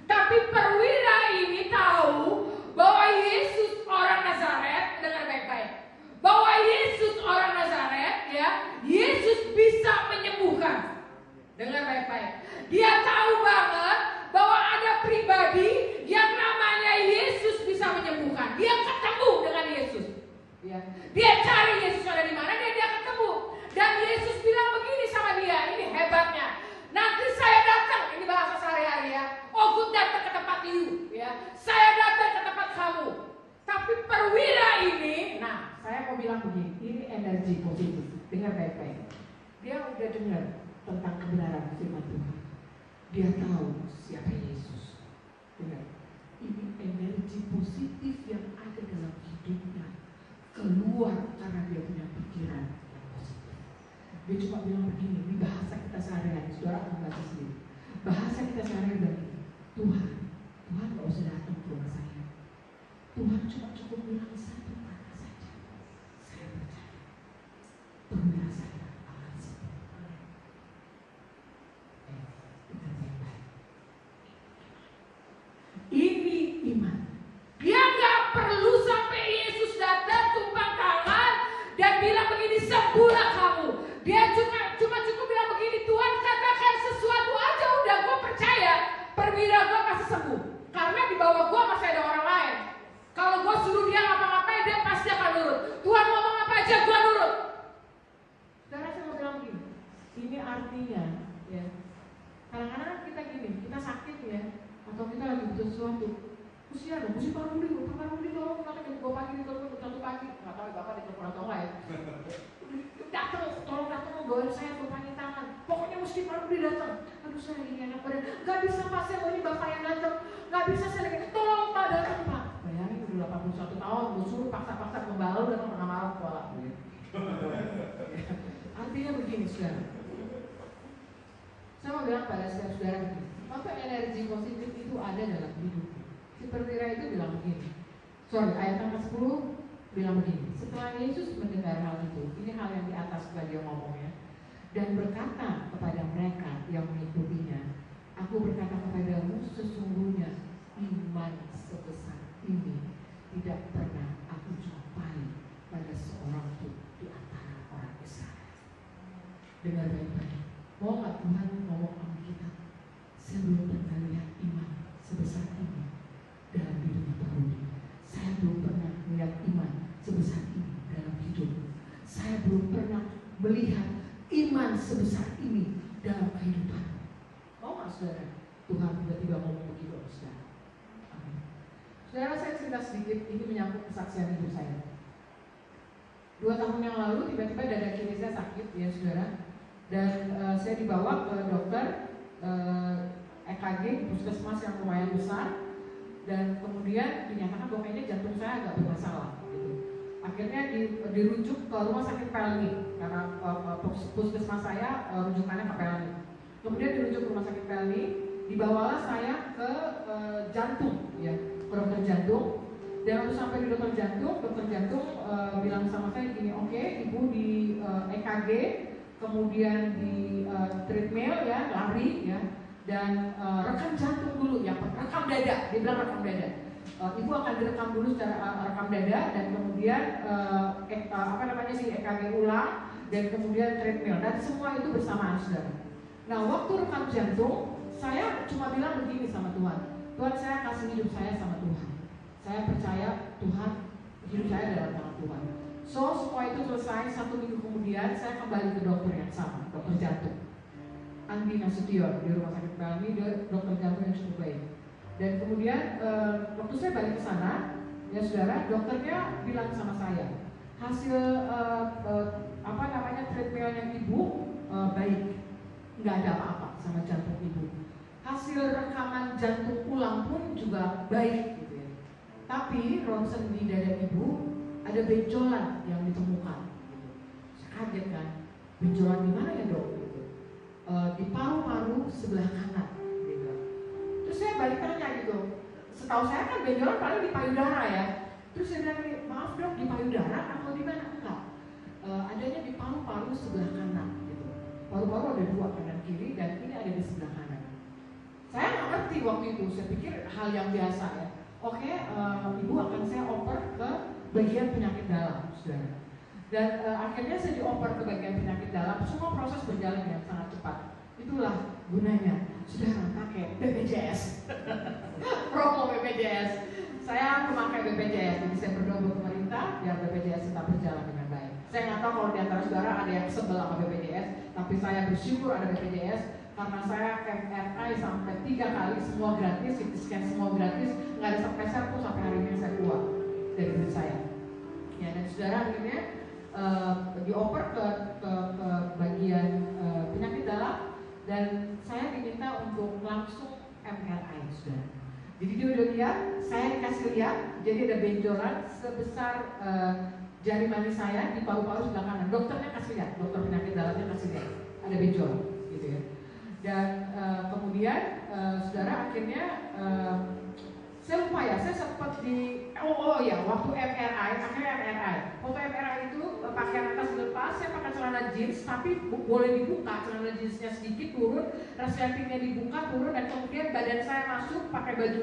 Tapi perwira ini tahu bahwa Yesus orang Nazaret, dengar baik-baik, bahwa Yesus orang Nazaret ya, Yesus bisa menyembuhkan. Dengar baik-baik. Dia tahu banget bahwa ada pribadi yang namanya Yesus bisa menyembuhkan. Dia ketemu dengan Yesus. Ya. Dia cari Yesus ada di mana, dia ketemu. Dan Yesus bilang begini sama dia, ini hebatnya. Nanti saya datang, ini bahasa sehari-hari ya. Oh, gue datang ke tempat you, ya. Saya datang ke tempat kamu. Tapi perwira ini, nah, saya mau bilang begini, ini energi positif. Dengar baik-baik. Dia udah dengar tentang kebenaran firman Tuhan. Dia tahu siapa Yesus. Dengar, ini energi positif yang ada dalam hidupnya keluar karena dia punya pikiran yang positif. Dia cuma bilang begini, ini bahasa kita sehari-hari. Saudara akan baca sendiri. Bahasa kita sehari-hari begini, Tuhan gak usah datang ke rumah saya. Tuhan cuma cukup bilang satu kata saja. Saya percaya. Perwira saya akan sembuh. Ini iman. artinya ya. Kadang-kadang kita gini, kita sakit ya, atau kita lagi butuh sesuatu, usia dong, mesti paruh dulu tolong, kenapa jam 2 pagi ditelepon, jam 1 pagi, nggak tahu bapak ditelepon atau enggak ya. Tolong datang, doain saya, tupangin tangan, pokoknya mesti paruh datang. Aduh saya ini anak pada, nggak bisa pak, saya mau ini bapak yang datang, nggak bisa saya lagi, tolong pak datang pak. Bayangin udah 81 tahun, gue suruh paksa-paksa membalau datang tengah malam pola. Artinya begini saudara. Saya mau bilang pada saudara begini, maka energi positif itu ada dalam hidup. Si perwira itu bilang begini, ayat yang ke-10 bilang begini, setelah Yesus mendengar hal itu, ini hal yang di atas dia ngomongnya, dan berkata kepada mereka yang mengikutinya, aku berkata kepadamu, sesungguhnya iman sebesar ini tidak pernah aku jumpai pada seorang pun di antara orang Israel. Dengar baik-baik. Mau nggak Tuhan ngomong sama kita? Saya belum pernah lihat iman sebesar ini dalam hidupnya Pak Rudi. Saya belum pernah melihat iman sebesar ini dalam hidup. Saya belum pernah melihat iman sebesar ini dalam kehidupan. Mau nggak saudara? Tuhan tiba-tiba ngomong begitu saudara. Amin. Saudara, saya cerita sedikit, ini menyangkut kesaksian hidup saya. 2 tahun yang lalu tiba-tiba dada kiri saya sakit ya saudara. Dan saya dibawa ke dokter EKG puskesmas yang lumayan besar, dan kemudian dinyatakan bahwa kayaknya jantung saya agak bermasalah gitu. Akhirnya dirujuk ke rumah sakit Pelni karena puskesmas saya rujukannya ke Pelni. Kemudian dirujuk ke rumah sakit Pelni, dibawalah saya ke jantung ya, ke dokter jantung. Dan waktu sampai di dokter jantung bilang sama saya gini, oke, ibu di EKG, kemudian di treadmill ya, lari ya, dan rekam jantung dulu ya, rekam dada, dia bilang rekam dada. Ibu akan direkam dulu secara rekam dada, dan kemudian EKG ulang, dan kemudian treadmill, dan semua itu bersamaan saudara. Nah waktu rekam jantung, saya cuma bilang begini sama Tuhan, Tuhan saya kasih hidup saya sama Tuhan. Saya percaya Tuhan, hidup saya dalam tangan Tuhan. So semua itu selesai, 1 minggu kemudian saya kembali ke dokter yang sama, dokter jantung Andi Nasution di rumah sakit Pelni, dia dokter jantung yang cukup baik. Dan kemudian waktu saya balik ke sana, ya saudara, dokternya bilang sama saya, hasil treadmillnya ibu baik, nggak ada apa-apa sama jantung ibu. Hasil rekaman jantung ulang pun juga baik gitu ya. Tapi ronsen di dada ibu ada benjolan yang ditemukan. Saya kaget kan, benjolan di mana ya dok? Di paru-paru sebelah kanan. Gitu. Terus saya balik tanya gitu. Setahu saya kan benjolan paling di payudara ya. Terus saya bilang, maaf dok, di payudara atau di mana? Enggak. Adanya di paru-paru sebelah kanan. Gitu. Paru-paru ada 2, kanan kiri, dan ini ada di sebelah kanan. Saya nggak ngerti waktu itu. Saya pikir hal yang biasa ya. Oke, ibu akan saya oper ke bagian penyakit dalam, saudara. Dan akhirnya saya dioper ke bagian penyakit dalam. Semua proses berjalan dengan sangat cepat. Itulah gunanya saudara pakai BPJS. Promo BPJS. Saya memakai BPJS, jadi saya berdoa buat pemerintah biar BPJS tetap berjalan dengan baik. Saya nggak tahu kalau di antara saudara ada yang sebel sama BPJS, tapi saya bersyukur ada BPJS karena saya MRI sampai 3 kali, semua gratis, CT scan semua gratis, nggak ada sepeser pun sampai hari ini saya keluar dari duit saya. Ya, dan saudara akhirnya dioper ke bagian penyakit dalam, dan saya diminta untuk langsung MRI, saudara. Jadi dia udah lihat, saya dikasih lihat, jadi ada benjolan sebesar jari manis saya di paru-paru sebelah kanan. Dokternya kasih lihat, dokter penyakit dalamnya kasih lihat, ada benjolan, gitu ya. Dan kemudian saudara akhirnya saya lupa ya, saya sempat di waktu MRI, akhirnya MRI. Waktu MRI itu pakaian atas dilepas, saya pakai celana jeans, tapi boleh dibuka, celana jeansnya sedikit turun, resletingnya dibuka turun, dan kemudian badan saya masuk pakai baju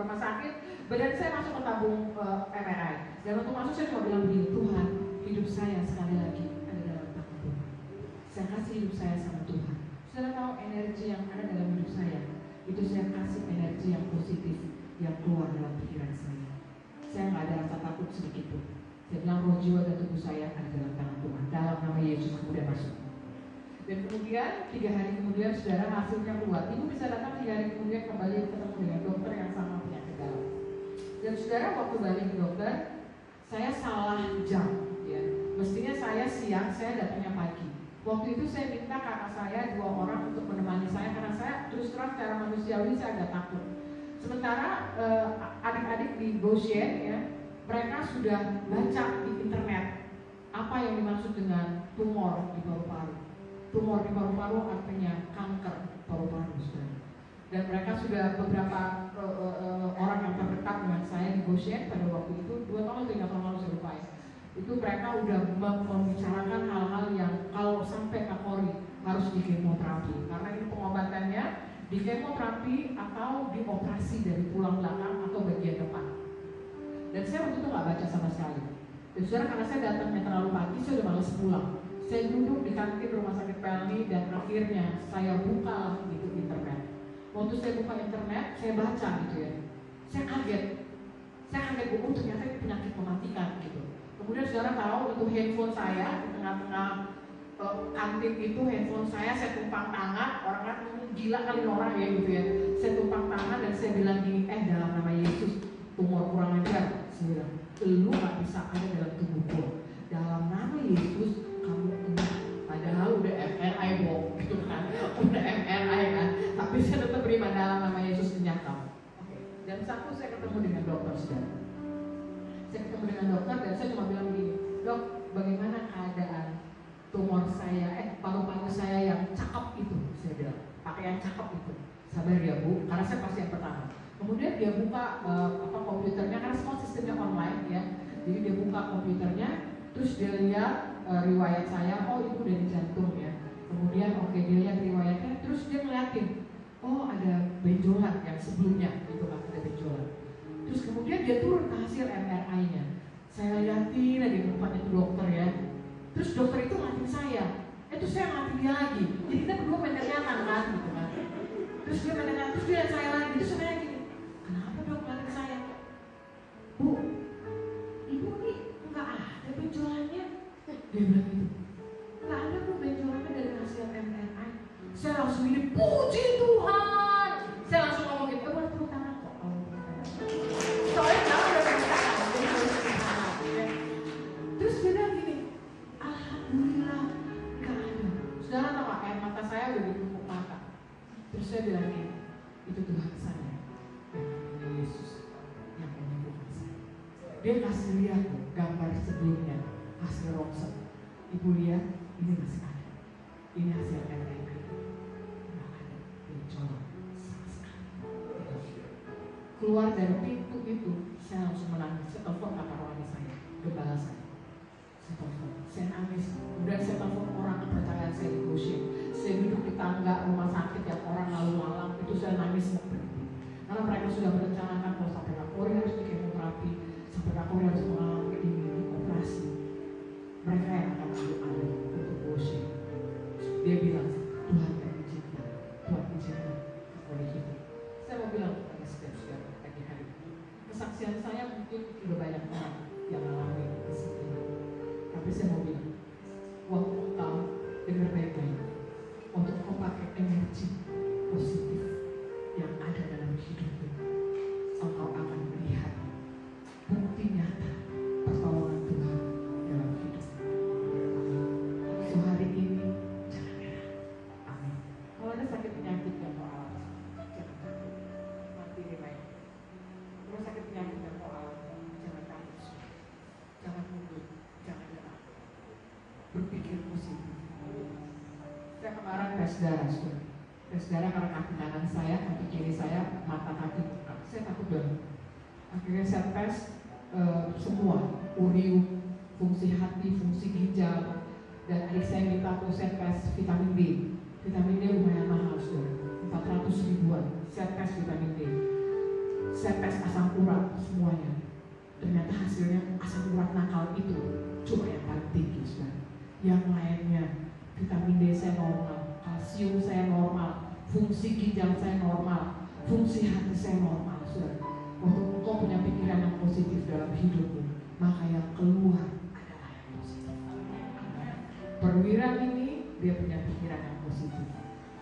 rumah sakit, badan saya masuk ke tabung MRI. Dan waktu masuk saya cuma bilang begini, Tuhan, hidup saya sekali lagi ada dalam tangan Tuhan. Saya kasih hidup saya sama Tuhan. Saudara tahu energi yang ada dalam hidup saya, itu saya kasih energi yang positif yang keluar dalam pikiran saya. Saya nggak ada rasa takut sedikit pun. Saya bilang roh, jiwa, dan tubuh saya ada dalam tangan Tuhan. Dalam nama Yesus kemudian masuk. Dan kemudian 3 hari kemudian saudara hasilnya keluar. Ibu bisa datang 3 hari kemudian kembali ketemu dengan dokter yang sama penyakit dalam. Dan saudara waktu balik ke dokter, saya salah jam. Ya. Mestinya saya siang, saya datangnya pagi. Waktu itu saya minta kakak saya 2 orang untuk menemani saya karena saya terus terang secara manusiawi saya agak takut. Sementara adik-adik di Goshen ya, mereka sudah baca di internet apa yang dimaksud dengan tumor di paru-paru. Tumor di paru-paru artinya kanker paru-paru. Dan mereka sudah beberapa orang yang terdekat dengan saya di Goshen pada waktu itu 2 tahun atau 3 tahun lalu saya lupa ya. Itu mereka udah membicarakan hal-hal yang kalau sampai kapori harus di kemoterapi karena ini pengobatannya di kemoterapi atau dioperasi dari tulang belakang atau bagian depan. Dan saya waktu itu nggak baca sama sekali. Dan saudara karena saya datangnya terlalu pagi, saya udah malas pulang. Saya duduk di kantin rumah sakit Pelni dan akhirnya saya buka gitu internet. Waktu saya buka internet, saya baca gitu ya. Saya kaget, ternyata ini penyakit mematikan gitu. Kemudian saudara tahu itu handphone saya di tengah-tengah kantin itu handphone saya tumpang tangan, orang kan gila kali orang ya gitu ya. Saya tumpang tangan dan saya bilang gini, dalam nama Yesus tumor kurang ajar, saya bilang, lu gak bisa ada dalam tubuhku. Dalam nama Yesus kamu kena. Padahal udah MRI bohong gitu kan, udah MRI kan. Tapi saya tetap beriman dalam nama Yesus menyata. Dan satu saya ketemu dengan dokter saudara. Saya ketemu dengan dokter dan saya cuma bilang begini, dok, bagaimana keadaan tumor saya, paru-paru saya yang cakep itu, saya bilang, pakai yang cakep itu. Sabar ya Bu, karena saya pasti yang pertama. Kemudian dia buka komputernya karena semua sistemnya online ya. Jadi dia buka komputernya, terus dia lihat riwayat saya, oh itu dari jantung ya. Kemudian dia lihat riwayatnya, terus dia ngeliatin, oh ada benjolan yang sebelumnya gitu kan, ada benjolan. Terus kemudian dia turun ke hasil MRI-nya. Saya liatin lagi di depan itu dokter ya. Terus dokter itu ngeliatin saya. Terus saya ngeliatin dia lagi. Jadi kita berdua mendengarkan kan gitu kan. Terus dia mendengar, terus dia lihat saya lagi. Terus saya nanya gini, kenapa dok ngeliatin saya? Bu, ibu nih nggak ada benjolannya. Dia bilang gitu. Nggak ada bu benjolannya dari hasil MRI. Saya langsung ini, puji Tuhan. Saya langsung ngomong gitu, boleh tepuk tangan kok. Soalnya jangan udah tepuk tangan. Terus dia bilang gini, alhamdulillah nggak ada. Saudara tahu nggak, air mata saya udah ditumpuk mata. Terus saya bilang gini, itu Tuhan saya, yang Yesus yang menyembuhkan saya. Dia kasih lihat gambar sebelumnya, hasil ronsen. Ibu lihat, ini masih ada. Ini hasil MRI. Nggak ada benjolan sama sekali. Keluar dari pintu itu, saya langsung menangis. Saya telepon kakak rohani saya, gembala saya. Saya telepon, saya nangis. Kemudian saya telepon orang kepercayaan saya di Goshen. Saya duduk di tangga rumah sakit yang orang lalu lalang, itu saya nangis mau berhenti. Karena mereka sudah merencanakan kalau sampai kapolri harus di kemoterapi, sampai kapolri harus mengalami ini operasi. Mereka yang akan ambil alih untuk Goshen. Dia bilang, Tuhan yang izinkan, Tuhan izinkan oleh hidup. Saya mau bilang kepada setiap pagi hari, kesaksian saya mungkin sudah banyak orang yang mengalami kesaksian. Tapi saya mau bilang, waktu kau dengar baik-baik, untuk kau pakai energi positif yang ada dalam hidupmu, engkau akan melihat bukti nyata pertolongan Tuhan dalam hidup. So hari ini jangan heran. Amin. Kalau ada sakit penyakit yang kau alami, jangan takut. Mati baik. Kalau sakit penyakit yang kau alami, jangan takut. Jangan mundur, jangan nyerah. Berpikir positif. Saya kemarin tes darah, tes darah karena kaki kanan saya, kaki kiri saya, mata kaki buka. Saya takut banget. Akhirnya saya tes semua, urium, fungsi hati, fungsi ginjal, dan adik saya minta aku saya tes vitamin D. Vitamin D lumayan mahal, 400 ribuan. Saya tes vitamin D. Saya tes asam urat semuanya. Ternyata hasilnya asam urat nakal itu cuma yang paling tinggi, saudara. Yang lainnya vitamin D saya normal, kalsium saya normal, fungsi ginjal saya normal, fungsi hati saya normal, saudara. Untuk engkau punya pikiran yang positif dalam hidupmu, maka yang keluar adalah yang positif. Perwira ini dia punya pikiran yang positif.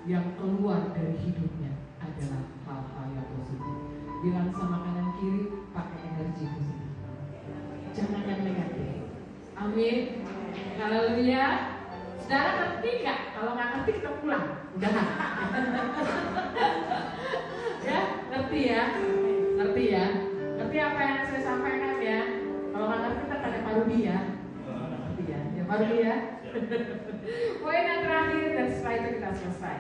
Yang keluar dari hidupnya adalah hal-hal yang positif. Bilang sama kanan kiri, pakai energi positif. Jangan yang negatif. Amin. Haleluya. Saudara ngerti nggak? Kalau nggak ngerti kita pulang. Udah. Ya, ngerti ya? Ngerti ya? Ngerti apa yang saya sampaikan ya? Kalau nggak ngerti kita ada parodi ya. Ngerti ya? Ya parodi ya. Poin yang terakhir dan setelah itu kita selesai.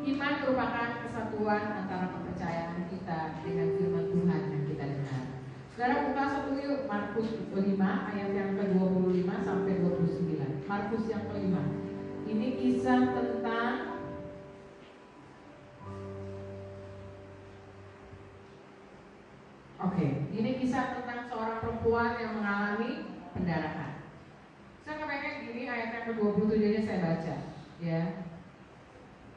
Iman merupakan kesatuan antara kepercayaan kita dengan firman Tuhan yang kita dengar. Saudara buka satu yuk, Markus 5 ayat yang ke-25 sampai 29. Markus yang ke-5. Ini kisah tentang ini kisah tentang seorang perempuan yang mengalami pendarahan. Saya kepengen gini, ayat yang ke-27 aja saya baca, ya.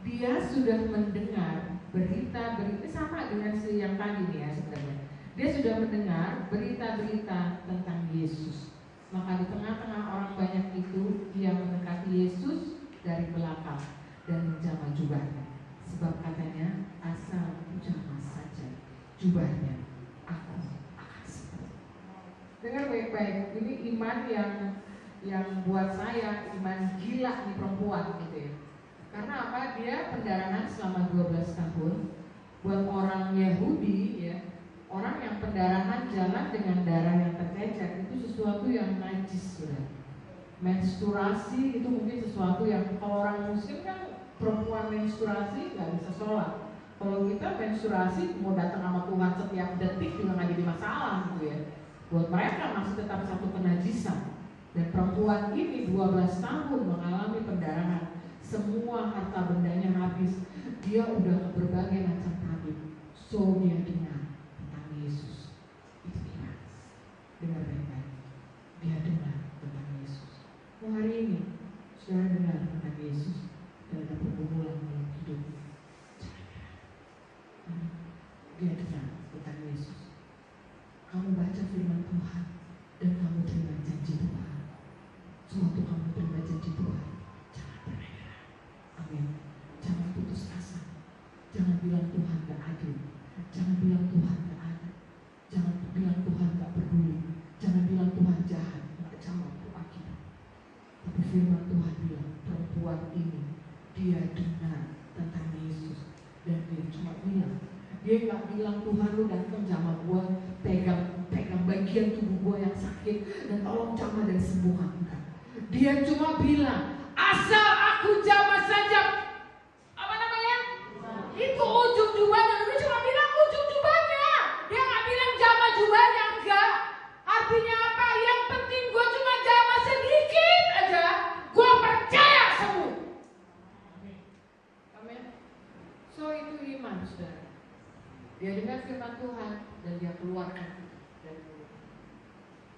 Dia sudah mendengar berita-berita sama dengan si yang tadi nih ya sebenarnya. Dia sudah mendengar berita-berita tentang Yesus. Maka di tengah-tengah orang banyak itu, dia mendekati Yesus dari belakang dan menjamah jubahnya. Sebab katanya, asal jamah saja jubahnya, aku akan sembuh. Dengar baik-baik, ini iman yang buat saya iman gila nih perempuan gitu ya. Karena apa? Dia pendarahan selama 12 tahun. Buat orang Yahudi ya, orang yang pendarahan jalan dengan darah yang tercecer itu sesuatu yang najis sudah. Menstruasi itu mungkin sesuatu yang kalau orang Muslim kan perempuan menstruasi nggak bisa sholat. Kalau kita menstruasi mau datang sama Tuhan setiap detik juga nggak jadi masalah gitu ya. Buat mereka masih tetap satu kenajisan. Dan perempuan ini 12 tahun mengalami pendarahan. Semua harta bendanya habis. Dia udah ke berbagai macam tabib. So dia dengar tentang Yesus. Itu dia. Dengar baik-baik. Dia dengar tentang Yesus. Oh, hari ini saudara dengar tentang Yesus dan ada pergumulan dalam hidupnya. Dia dengar tentang Yesus. Kamu baca firman Tuhan dan kamu terima janji Tuhan. Sewaktu kamu terima janji Tuhan, jangan berhenti. Amin. Jangan putus asa. Jangan bilang Tuhan gak adil. Jangan bilang Tuhan gak ada. Jangan bilang Tuhan gak peduli. Jangan bilang Tuhan jahat. Gak jawab doa kita. Tapi firman Tuhan bilang perempuan ini dia dengar tentang Yesus dan dia cuma bilang. Dia gak bilang Tuhan lu datang sama gua, pegang bagian tubuh gua yang sakit dan tolong jamah dan sembuhkan. Dia cuma bilang, asal aku jamah saja. Apa namanya? Itu ujung jubahnya. Dia cuma bilang ujung jubahnya. Dia nggak bilang jamah jubahnya, enggak. Artinya apa? Yang penting gue cuma jamah sedikit aja. Gue percaya sembuh. Amin. So itu iman, saudara. Dia dengar firman Tuhan dan dia keluarkan dari mulut.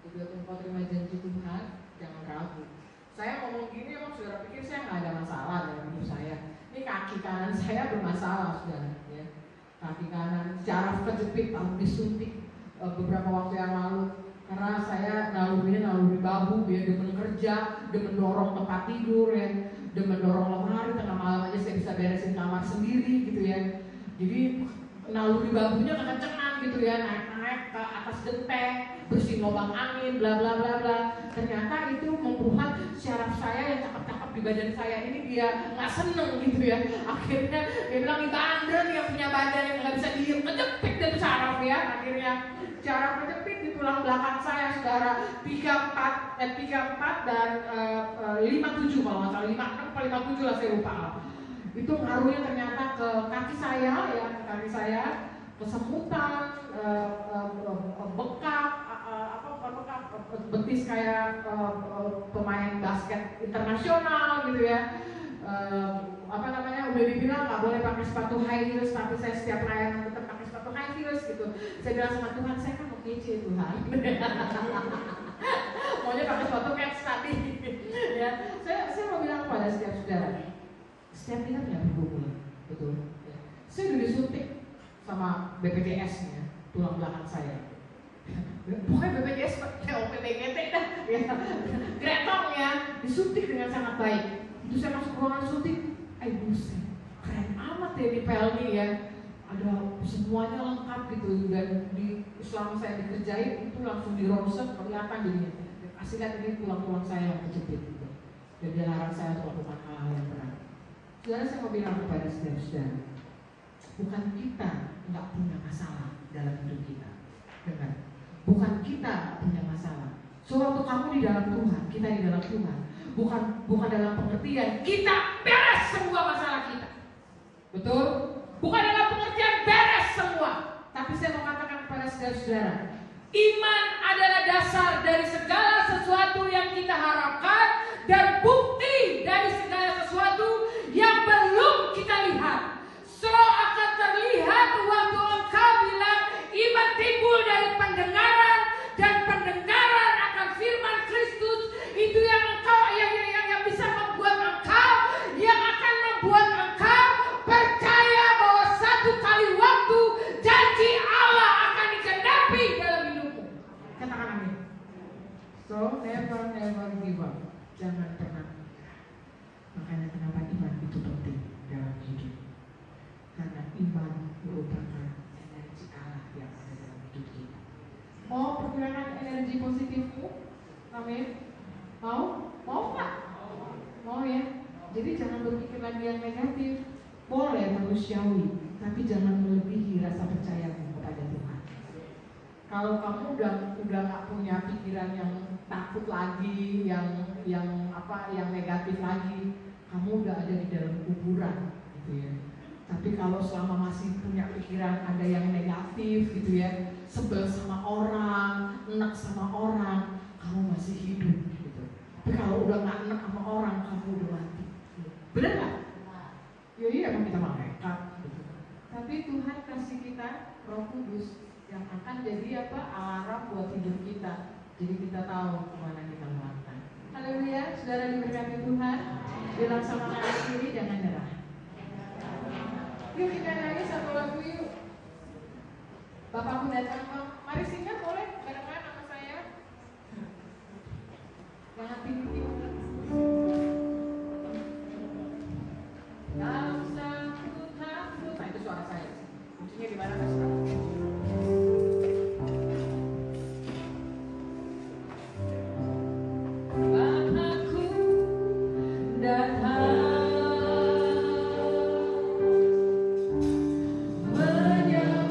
Begitu engkau terima janji Tuhan, jangan ragu. Saya ngomong gini emang saudara pikir saya nggak ada masalah dalam hidup saya. Ini kaki kanan saya bermasalah saudara ya. Kaki kanan syaraf kejepit, harus disuntik beberapa waktu yang lalu. Karena saya naluri babu ya, demen kerja, demen dorong tempat tidur ya, demen dorong lemari, tengah malam aja saya bisa beresin kamar sendiri gitu ya. Jadi naluri babunya kekencengan gitu ya, naik ke atas genteng, bersihin lubang angin, bla bla bla bla. Ternyata itu membuat syaraf saya yang cakep-cakep di badan saya ini dia nggak seneng gitu ya. Akhirnya dia bilang ini bandel yang punya badan yang nggak bisa diem, kejepit dan syaraf ya. Akhirnya syaraf kejepit di tulang belakang saya saudara 34 dan 57 kalau nggak salah 56 atau 57 lah saya lupa. Itu ngaruhnya ternyata ke kaki saya ya, ke kaki saya, kesemutan, bekak, betis kayak pemain basket internasional gitu ya. Udah dibilang nggak boleh pakai sepatu high heels, tapi saya setiap layanan tetap pakai sepatu high heels gitu. Saya bilang sama Tuhan, saya kan mau kece Tuhan. Maunya pakai sepatu kets tadi. Ya, saya mau bilang pada setiap saudara. Setiap kita punya pergumulan, betul. Ya. Saya udah disuntik sama BPJS-nya, tulang belakang saya. Pokoknya BPJS, PPGT dah, ya. Gretong ya, disuntik dengan sangat baik. ruangan syuting, buset, keren amat ya di Pelni ya. Ada semuanya lengkap gitu, dan selama saya dikerjain itu langsung di ronsen kelihatan jadinya. Kasih lihat ini tulang-tulang saya yang kejepit gitu. Dan dia larang saya untuk melakukan hal-hal yang berat. Saudara, saya mau bilang kepada saudara-saudara, bukan kita nggak punya masalah dalam hidup kita, dengar. Bukan kita punya masalah. Sewaktu kamu di dalam Tuhan, kita di dalam Tuhan, bukan dalam pengertian kita beres semua masalah kita, betul? Bukan dalam pengertian beres semua. Tapi saya mau katakan kepada saudara-saudara, iman adalah dasar dari segala sesuatu yang kita harapkan dan bukti dari segala sesuatu yang belum kita lihat. So akan terlihat waktu engkau bilang iman timbul dari pendengaran, dan pendengaran akan firman Kristus. Itu yang engkau yang bisa membuat engkau, yang akan membuat engkau percaya bahwa satu kali waktu janji Allah akan digenapi dalam hidupmu. Katakan amin. So never give up. Jangan pernah. Makanya kenapa iman itu penting dalam hidup? Karena iman merupakan energi Allah yang ada dalam hidup kita. Mau pergerakan energi positifmu? Amin. Mau? Mau nggak? Mau ya. Jadi jangan berpikir lagi yang negatif. Boleh manusiawi, tapi jangan melebihi rasa percayamu kepada Tuhan. Kalau kamu udah nggak punya pikiran yang takut lagi, yang negatif lagi, kamu udah ada di dalam kuburan, gitu ya. Tapi kalau selama masih punya pikiran ada yang negatif, gitu ya, sebel sama orang, enak sama orang, kamu masih hidup, gitu. Tapi kalau udah nggak enak sama orang, kamu udah mati. Bener nggak? Ya iya, emang kita malaikat, gitu. Tapi Tuhan kasih kita Roh Kudus yang akan jadi alarm buat hidup kita. Jadi kita tahu kemana kita melangkah. Haleluya, saudara diberkati Tuhan. Bilang sama kanan kiri, jangan nyerah. Yuk kita nyanyi satu lagu yuk. Bapakku datang, mari singkat boleh barengan sama saya. Jangan tinggi-tinggi. Dalam takut. Nah itu suara saya. Kuncinya di mana kasih tahu. Bapakku datang. Bapakku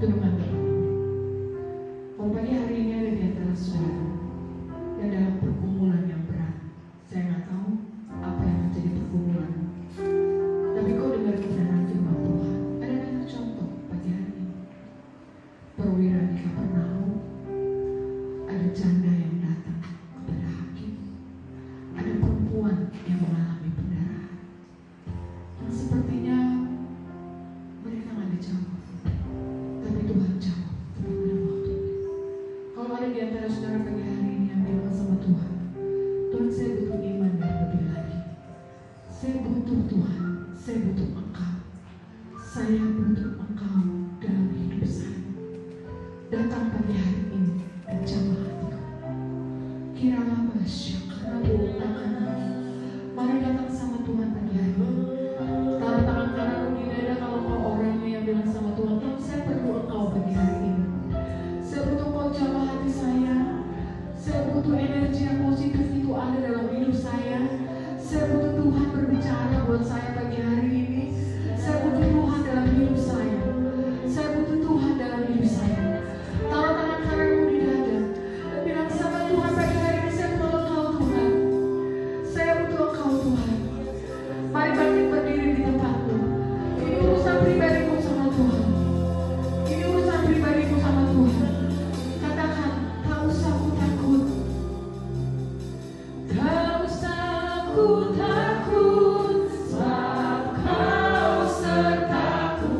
Teman-teman, kalau pagi hari ini ada di antara saudara yang dalam pergumulan yang berat, saya nggak tahu apa yang menjadi pergumulan. Tapi kau dengar kebenaran firman Tuhan. Ada banyak contoh pagi hari ini. Perwira di Kapernaum, ada janda yang datang kepada hakim, ada perempuan yang mengalami pendarahan, yang sepertinya mereka nggak dijawab, tapi Tuhan jawab tepat pada waktunya. Kalau ada di antara saudara pagi hari ini yang bilang sama Tuhan, Tuhan saya butuh iman dan lebih lagi. Saya butuh Tuhan, saya butuh Engkau. Saya butuh Engkau dalam hidup saya. Datang pagi hari ini dan jamah hatiku. Kiralah masyarakat, mari datang sama Tuhan pagi hari ini. Taruh tangan kananmu di dada kalau kau orangnya yang bilang sama Tuhan, Tuhan saya perlu Engkau pagi hari ini. Saya butuh Kau jamah hati saya. Saya butuh energi yang positif itu ada dalam hidup saya. Saya butuh Tuhan berbicara buat saya pagi hari ini. Saya butuh Tuhan dalam hidup saya. Saya butuh Tuhan dalam hidup saya. Taruh tangan kananmu di dada dan bilang sama Tuhan pagi hari ini, saya butuh Engkau Tuhan. Saya butuh Engkau Tuhan. Mari bangkit berdiri di tempatmu. Ini urusan pribadimu sama Tuhan. Ini urusan pribadimu sama Tuhan. Katakan, tak usah aku takut. Tak usah aku takut, sebab Kau sertaku.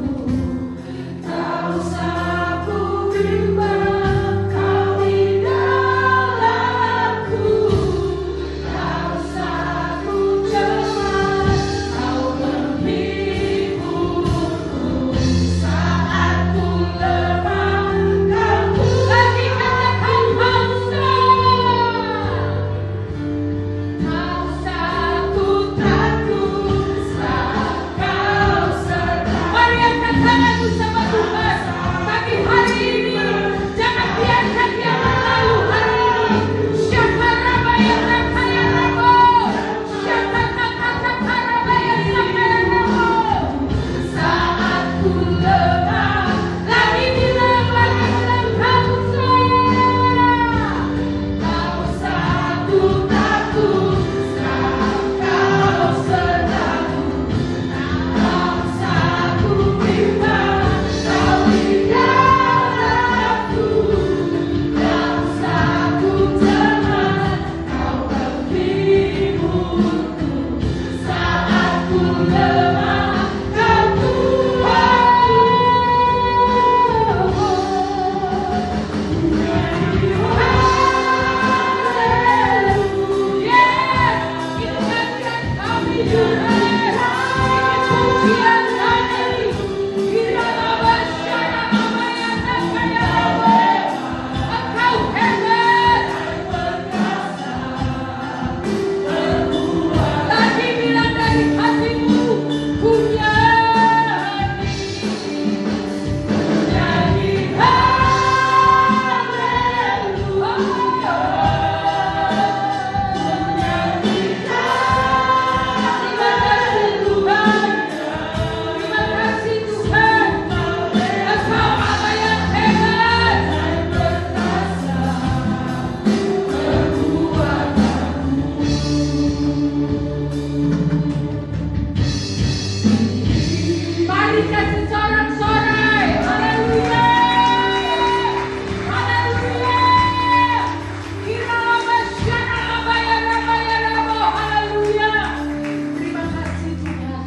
Tak usah aku bimbang, Kau di dalamku. Tak usah aku cemas, Kau menghiburku. Saat ku lemah, Kau lagi katakan tak usah. Tak usah aku takut, sebab Kau serta. Mari angkat tanganmu sama Tuhan pagi hari ini. Jangan biarkan dia berlalu hari ini. Siapa rabaya rakaya rabo, siapa kata-kata rabaya rakaya rabo. Saat ku lemah, lagi bilang tak usah. Tak usah aku takut, sebab Kau sertaku. Tak usah aku bimbang, Kau di dalamku. Tak usah aku cemas, Kau menghiburku. Saat ku lemah, Kau lagi bilang dari hatimu, ku nyanyi Terima kasih Tuhan. Engkau Allah yang hebat. Mari kasih sorak-sorai. Haleluya. Haleluya. Haleluya. Terima kasih Tuhan.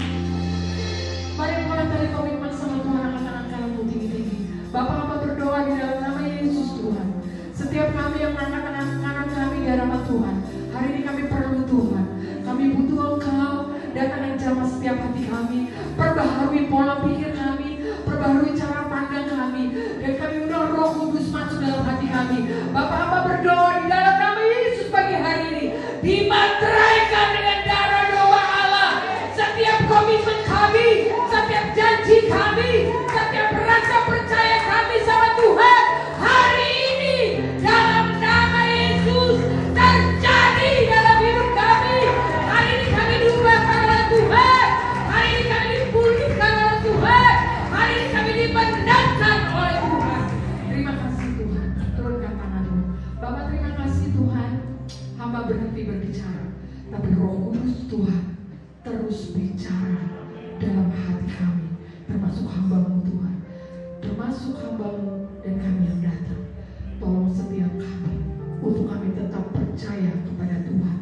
Mari mulai dari komitmen sama Tuhan, angkat tangan kananmu tinggi-tinggi. Bapak hamba berdoa di dalam nama Yesus Tuhan. Setiap kami yang mengangkat tangan kanan kami di hadapan Tuhan, hari ini kami perlu Tuhan. Kami butuh Engkau. Datang dan jamah setiap hati kami. Perbaharui pola pikir kami, perbaharui cara pandang kami, dan kami undang Roh Kudus masuk dalam hati kami. Bapak hamba berdoa di dalam nama Yesus pagi hari ini, dimateraikan dengan darah doa Allah. Setiap komitmen kami, setiap janji kami, setiap rasa percaya kami sama Tuhan, hari ini dalam nama Yesus terjadi dalam hidup kami. Hari ini kami diubahkan oleh Tuhan. Hari ini kami berhenti berbicara, tapi Roh Kudus Tuhan terus bicara dalam hati kami, termasuk hamba-Mu Tuhan, termasuk hamba-Mu dan kami yang datang. Tolong setiap kami untuk kami tetap percaya kepada Tuhan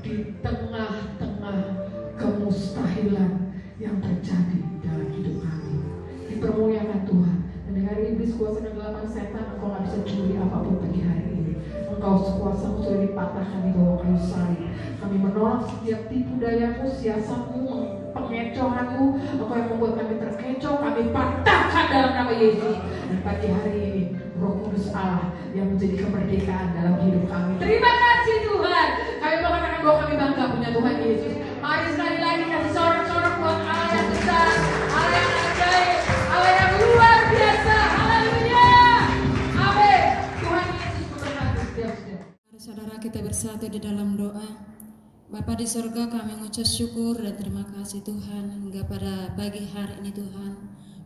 di tengah-tengah kemustahilan yang terjadi dalam hidup kami. Dipermuliakan Tuhan. Dan dengan iblis kuasa kegelapan setan, engkau gak bisa curi apapun pagi hari ini. Engkau sekuasa sudah dipatahkan di bawah kayu salib. Kami menolak setiap tipu dayamu, siasatmu, pengecohanmu. Engkau yang membuat kami terkecoh, kami patahkan dalam nama Yesus. Dan pagi hari ini Roh Kudus Allah yang menjadi kemerdekaan dalam hidup kami. Terima kasih Tuhan. Kami mengatakan bahwa kami bangga punya Tuhan Yesus. Mari sekali lagi kasih sorak-sorak buat Allah yang besar, Allah yang ajaib, Allah yang luar biasa. Haleluya. Amin. Tuhan Yesus memberkati setiap saudara. Saudara, kita bersatu di dalam doa. Bapa di surga, kami mengucap syukur dan terima kasih Tuhan hingga pada pagi hari ini Tuhan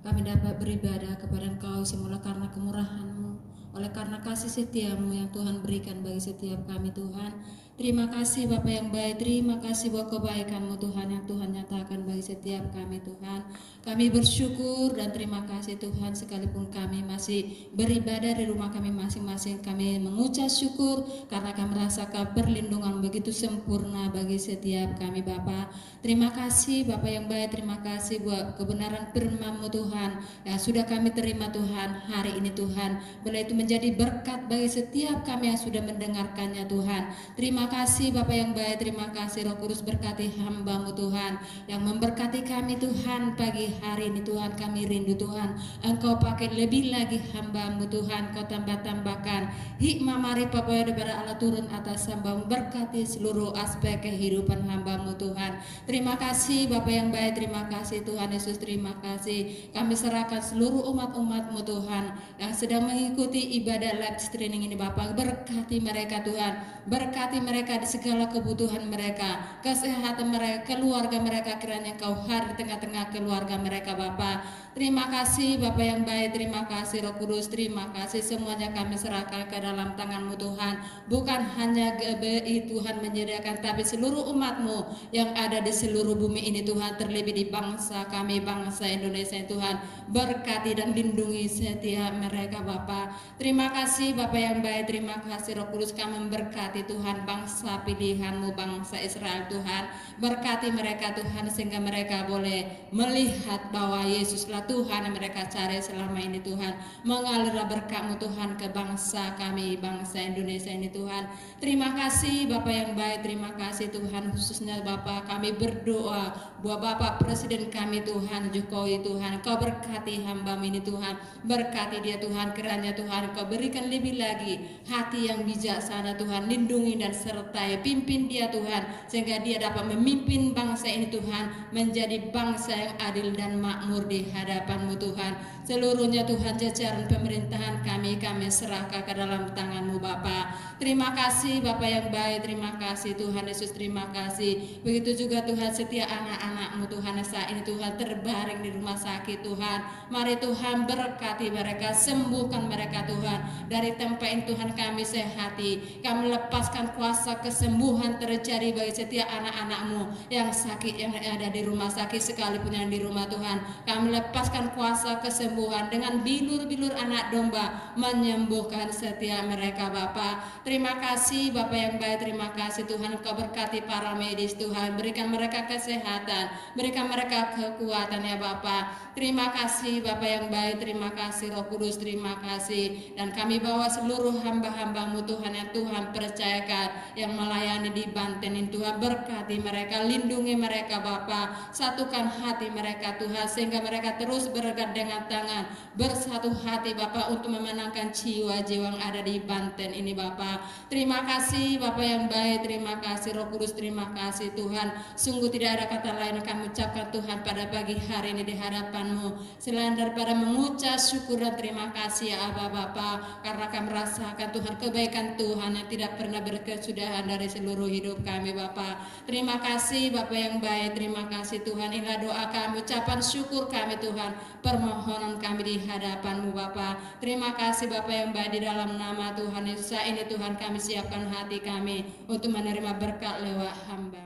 kami dapat beribadah kepada Engkau semula karena kemurahan-Mu, oleh karena kasih setia-Mu yang Tuhan berikan bagi setiap kami Tuhan. Terima kasih Bapa yang baik, terima kasih buat kebaikan-Mu Tuhan yang Tuhan nyatakan bagi setiap kami Tuhan. Kami bersyukur dan terima kasih Tuhan, sekalipun kami masih beribadah di rumah kami masing-masing, kami mengucap syukur karena kami merasakan perlindungan begitu sempurna bagi setiap kami Bapa. Terima kasih Bapa yang baik, terima kasih buat kebenaran firman-Mu Tuhan yang sudah kami terima Tuhan hari ini Tuhan. Bila itu menjadi berkat bagi setiap kami yang sudah mendengarkannya Tuhan. Terima kasih Bapa yang baik, terima kasih Roh Kudus, berkati hamba-Mu Tuhan yang memberkati kami Tuhan pagi hari ini Tuhan. Kami rindu Tuhan Engkau pakai lebih lagi hamba-Mu Tuhan, Kau tambah-tambahkan hikmah marifat daripada Allah turun atas hamba-Mu, berkati seluruh aspek kehidupan hamba-Mu Tuhan. Terima kasih Bapa yang baik, terima kasih Tuhan Yesus, terima kasih. Kami serahkan seluruh umat-umat-Mu Tuhan yang sedang mengikuti ibadah live streaming ini Bapa, berkati mereka Tuhan, berkati mereka di segala kebutuhan mereka, kesehatan mereka, keluarga mereka, kiranya Engkau hadir di tengah-tengah keluarga mereka Bapa. Terima kasih Bapa yang baik, terima kasih Roh Kudus, terima kasih. Semuanya kami serahkan ke dalam tangan-Mu Tuhan. Bukan hanya GBI Tuhan menyediakan, tapi seluruh umat-Mu yang ada di seluruh bumi ini Tuhan, terlebih di bangsa kami, bangsa Indonesia Tuhan. Berkati dan lindungi setiap mereka Bapa. Terima kasih Bapa yang baik, terima kasih Roh Kudus. Kami memberkati Tuhan bangsa pilihan-Mu, bangsa Israel Tuhan. Berkati mereka Tuhan sehingga mereka boleh melihat bahwa Yesuslah Tuhan yang mereka cari selama ini Tuhan. Mengalirlah berkat-Mu Tuhan ke bangsa kami, bangsa Indonesia ini Tuhan. Terima kasih Bapa yang baik, terima kasih Tuhan. Khususnya Bapa, kami berdoa buat Bapak Presiden kami Tuhan, Jokowi Tuhan. Kau berkati hamba-Mu ini Tuhan, berkati dia Tuhan, kiranya Tuhan Kau berikan lebih lagi hati yang bijaksana Tuhan. Lindungi dan sertai, pimpin dia Tuhan, sehingga dia dapat memimpin bangsa ini Tuhan menjadi bangsa yang adil dan makmur di hadapan-Mu Tuhan. Seluruhnya Tuhan, jajaran pemerintahan kami serahkan ke dalam tangan-Mu Bapa. Terima kasih Bapa yang baik, terima kasih Tuhan Yesus, terima kasih. Begitu juga Tuhan setiap anak-anak-Mu Tuhan saat ini Tuhan terbaring di rumah sakit Tuhan. Mari Tuhan berkati mereka, sembuhkan mereka Tuhan. Dari tempat ini Tuhan kami sehati, kami lepaskan kuasa kesembuhan terjadi bagi setiap anak-anak-Mu yang sakit, yang ada di rumah sakit sekalipun yang di rumah Tuhan. Kami lepaskan kuasa kesembuhan dengan bilur-bilur anak domba menyembuhkan setiap mereka Bapa. Terima kasih Bapa yang baik, terima kasih Tuhan. Kau berkati para medis Tuhan, berikan mereka kesehatan, berikan mereka kekuatan ya Bapa. Terima kasih Bapa yang baik, terima kasih Roh Kudus, terima kasih. Dan kami bawa seluruh hamba-hamba-Mu Tuhan yang Tuhan percayakan, yang melayani di Banten ini Tuhan, berkati mereka, lindungi mereka Bapa, satukan hati mereka Tuhan, sehingga mereka terus bergerak dengan tangan bersatu hati Bapa untuk memenangkan jiwa-jiwa yang ada di Banten ini Bapa. Terima kasih Bapa yang baik, terima kasih Roh Kudus, terima kasih Tuhan. Sungguh tidak ada kata lain yang kami ucapkan Tuhan pada pagi hari ini di hadapan-Mu selain daripada mengucap syukur dan terima kasih ya Abba Bapa, karena kami merasakan Tuhan kebaikan Tuhan yang tidak pernah berkesudahan kesudahan dari seluruh hidup kami Bapa. Terima kasih Bapa yang baik, terima kasih Tuhan. Inilah doa kami, ucapan syukur kami Tuhan, permohonan kami di hadapan-Mu Bapa. Terima kasih Bapa yang baik, di dalam nama Tuhan Yesus ini Tuhan kami siapkan hati kami untuk menerima berkat lewat hamba.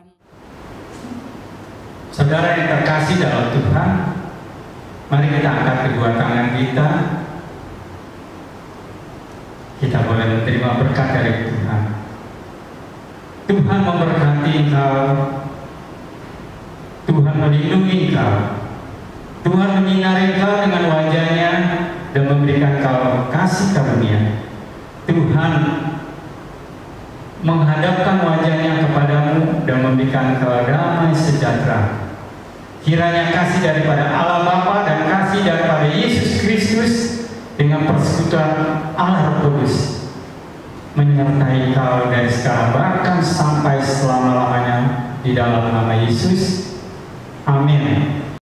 Saudara yang terkasih dalam Tuhan, mari kita angkat kedua tangan kita. Kita boleh menerima berkat dari Tuhan. Tuhan memberkati engkau, Tuhan melindungi engkau, Tuhan menyinari engkau dengan wajah-Nya dan memberikan engkau kasih karunia. Tuhan menghadapkan wajah-Nya kepadamu dan memberikan engkau damai sejahtera. Kiranya kasih daripada Allah Bapa dan kasih daripada Yesus Kristus dengan persekutuan Allah Roh Kudus menyertai kau dari sekarang bahkan sampai selama-lamanya di dalam nama Yesus. Amin.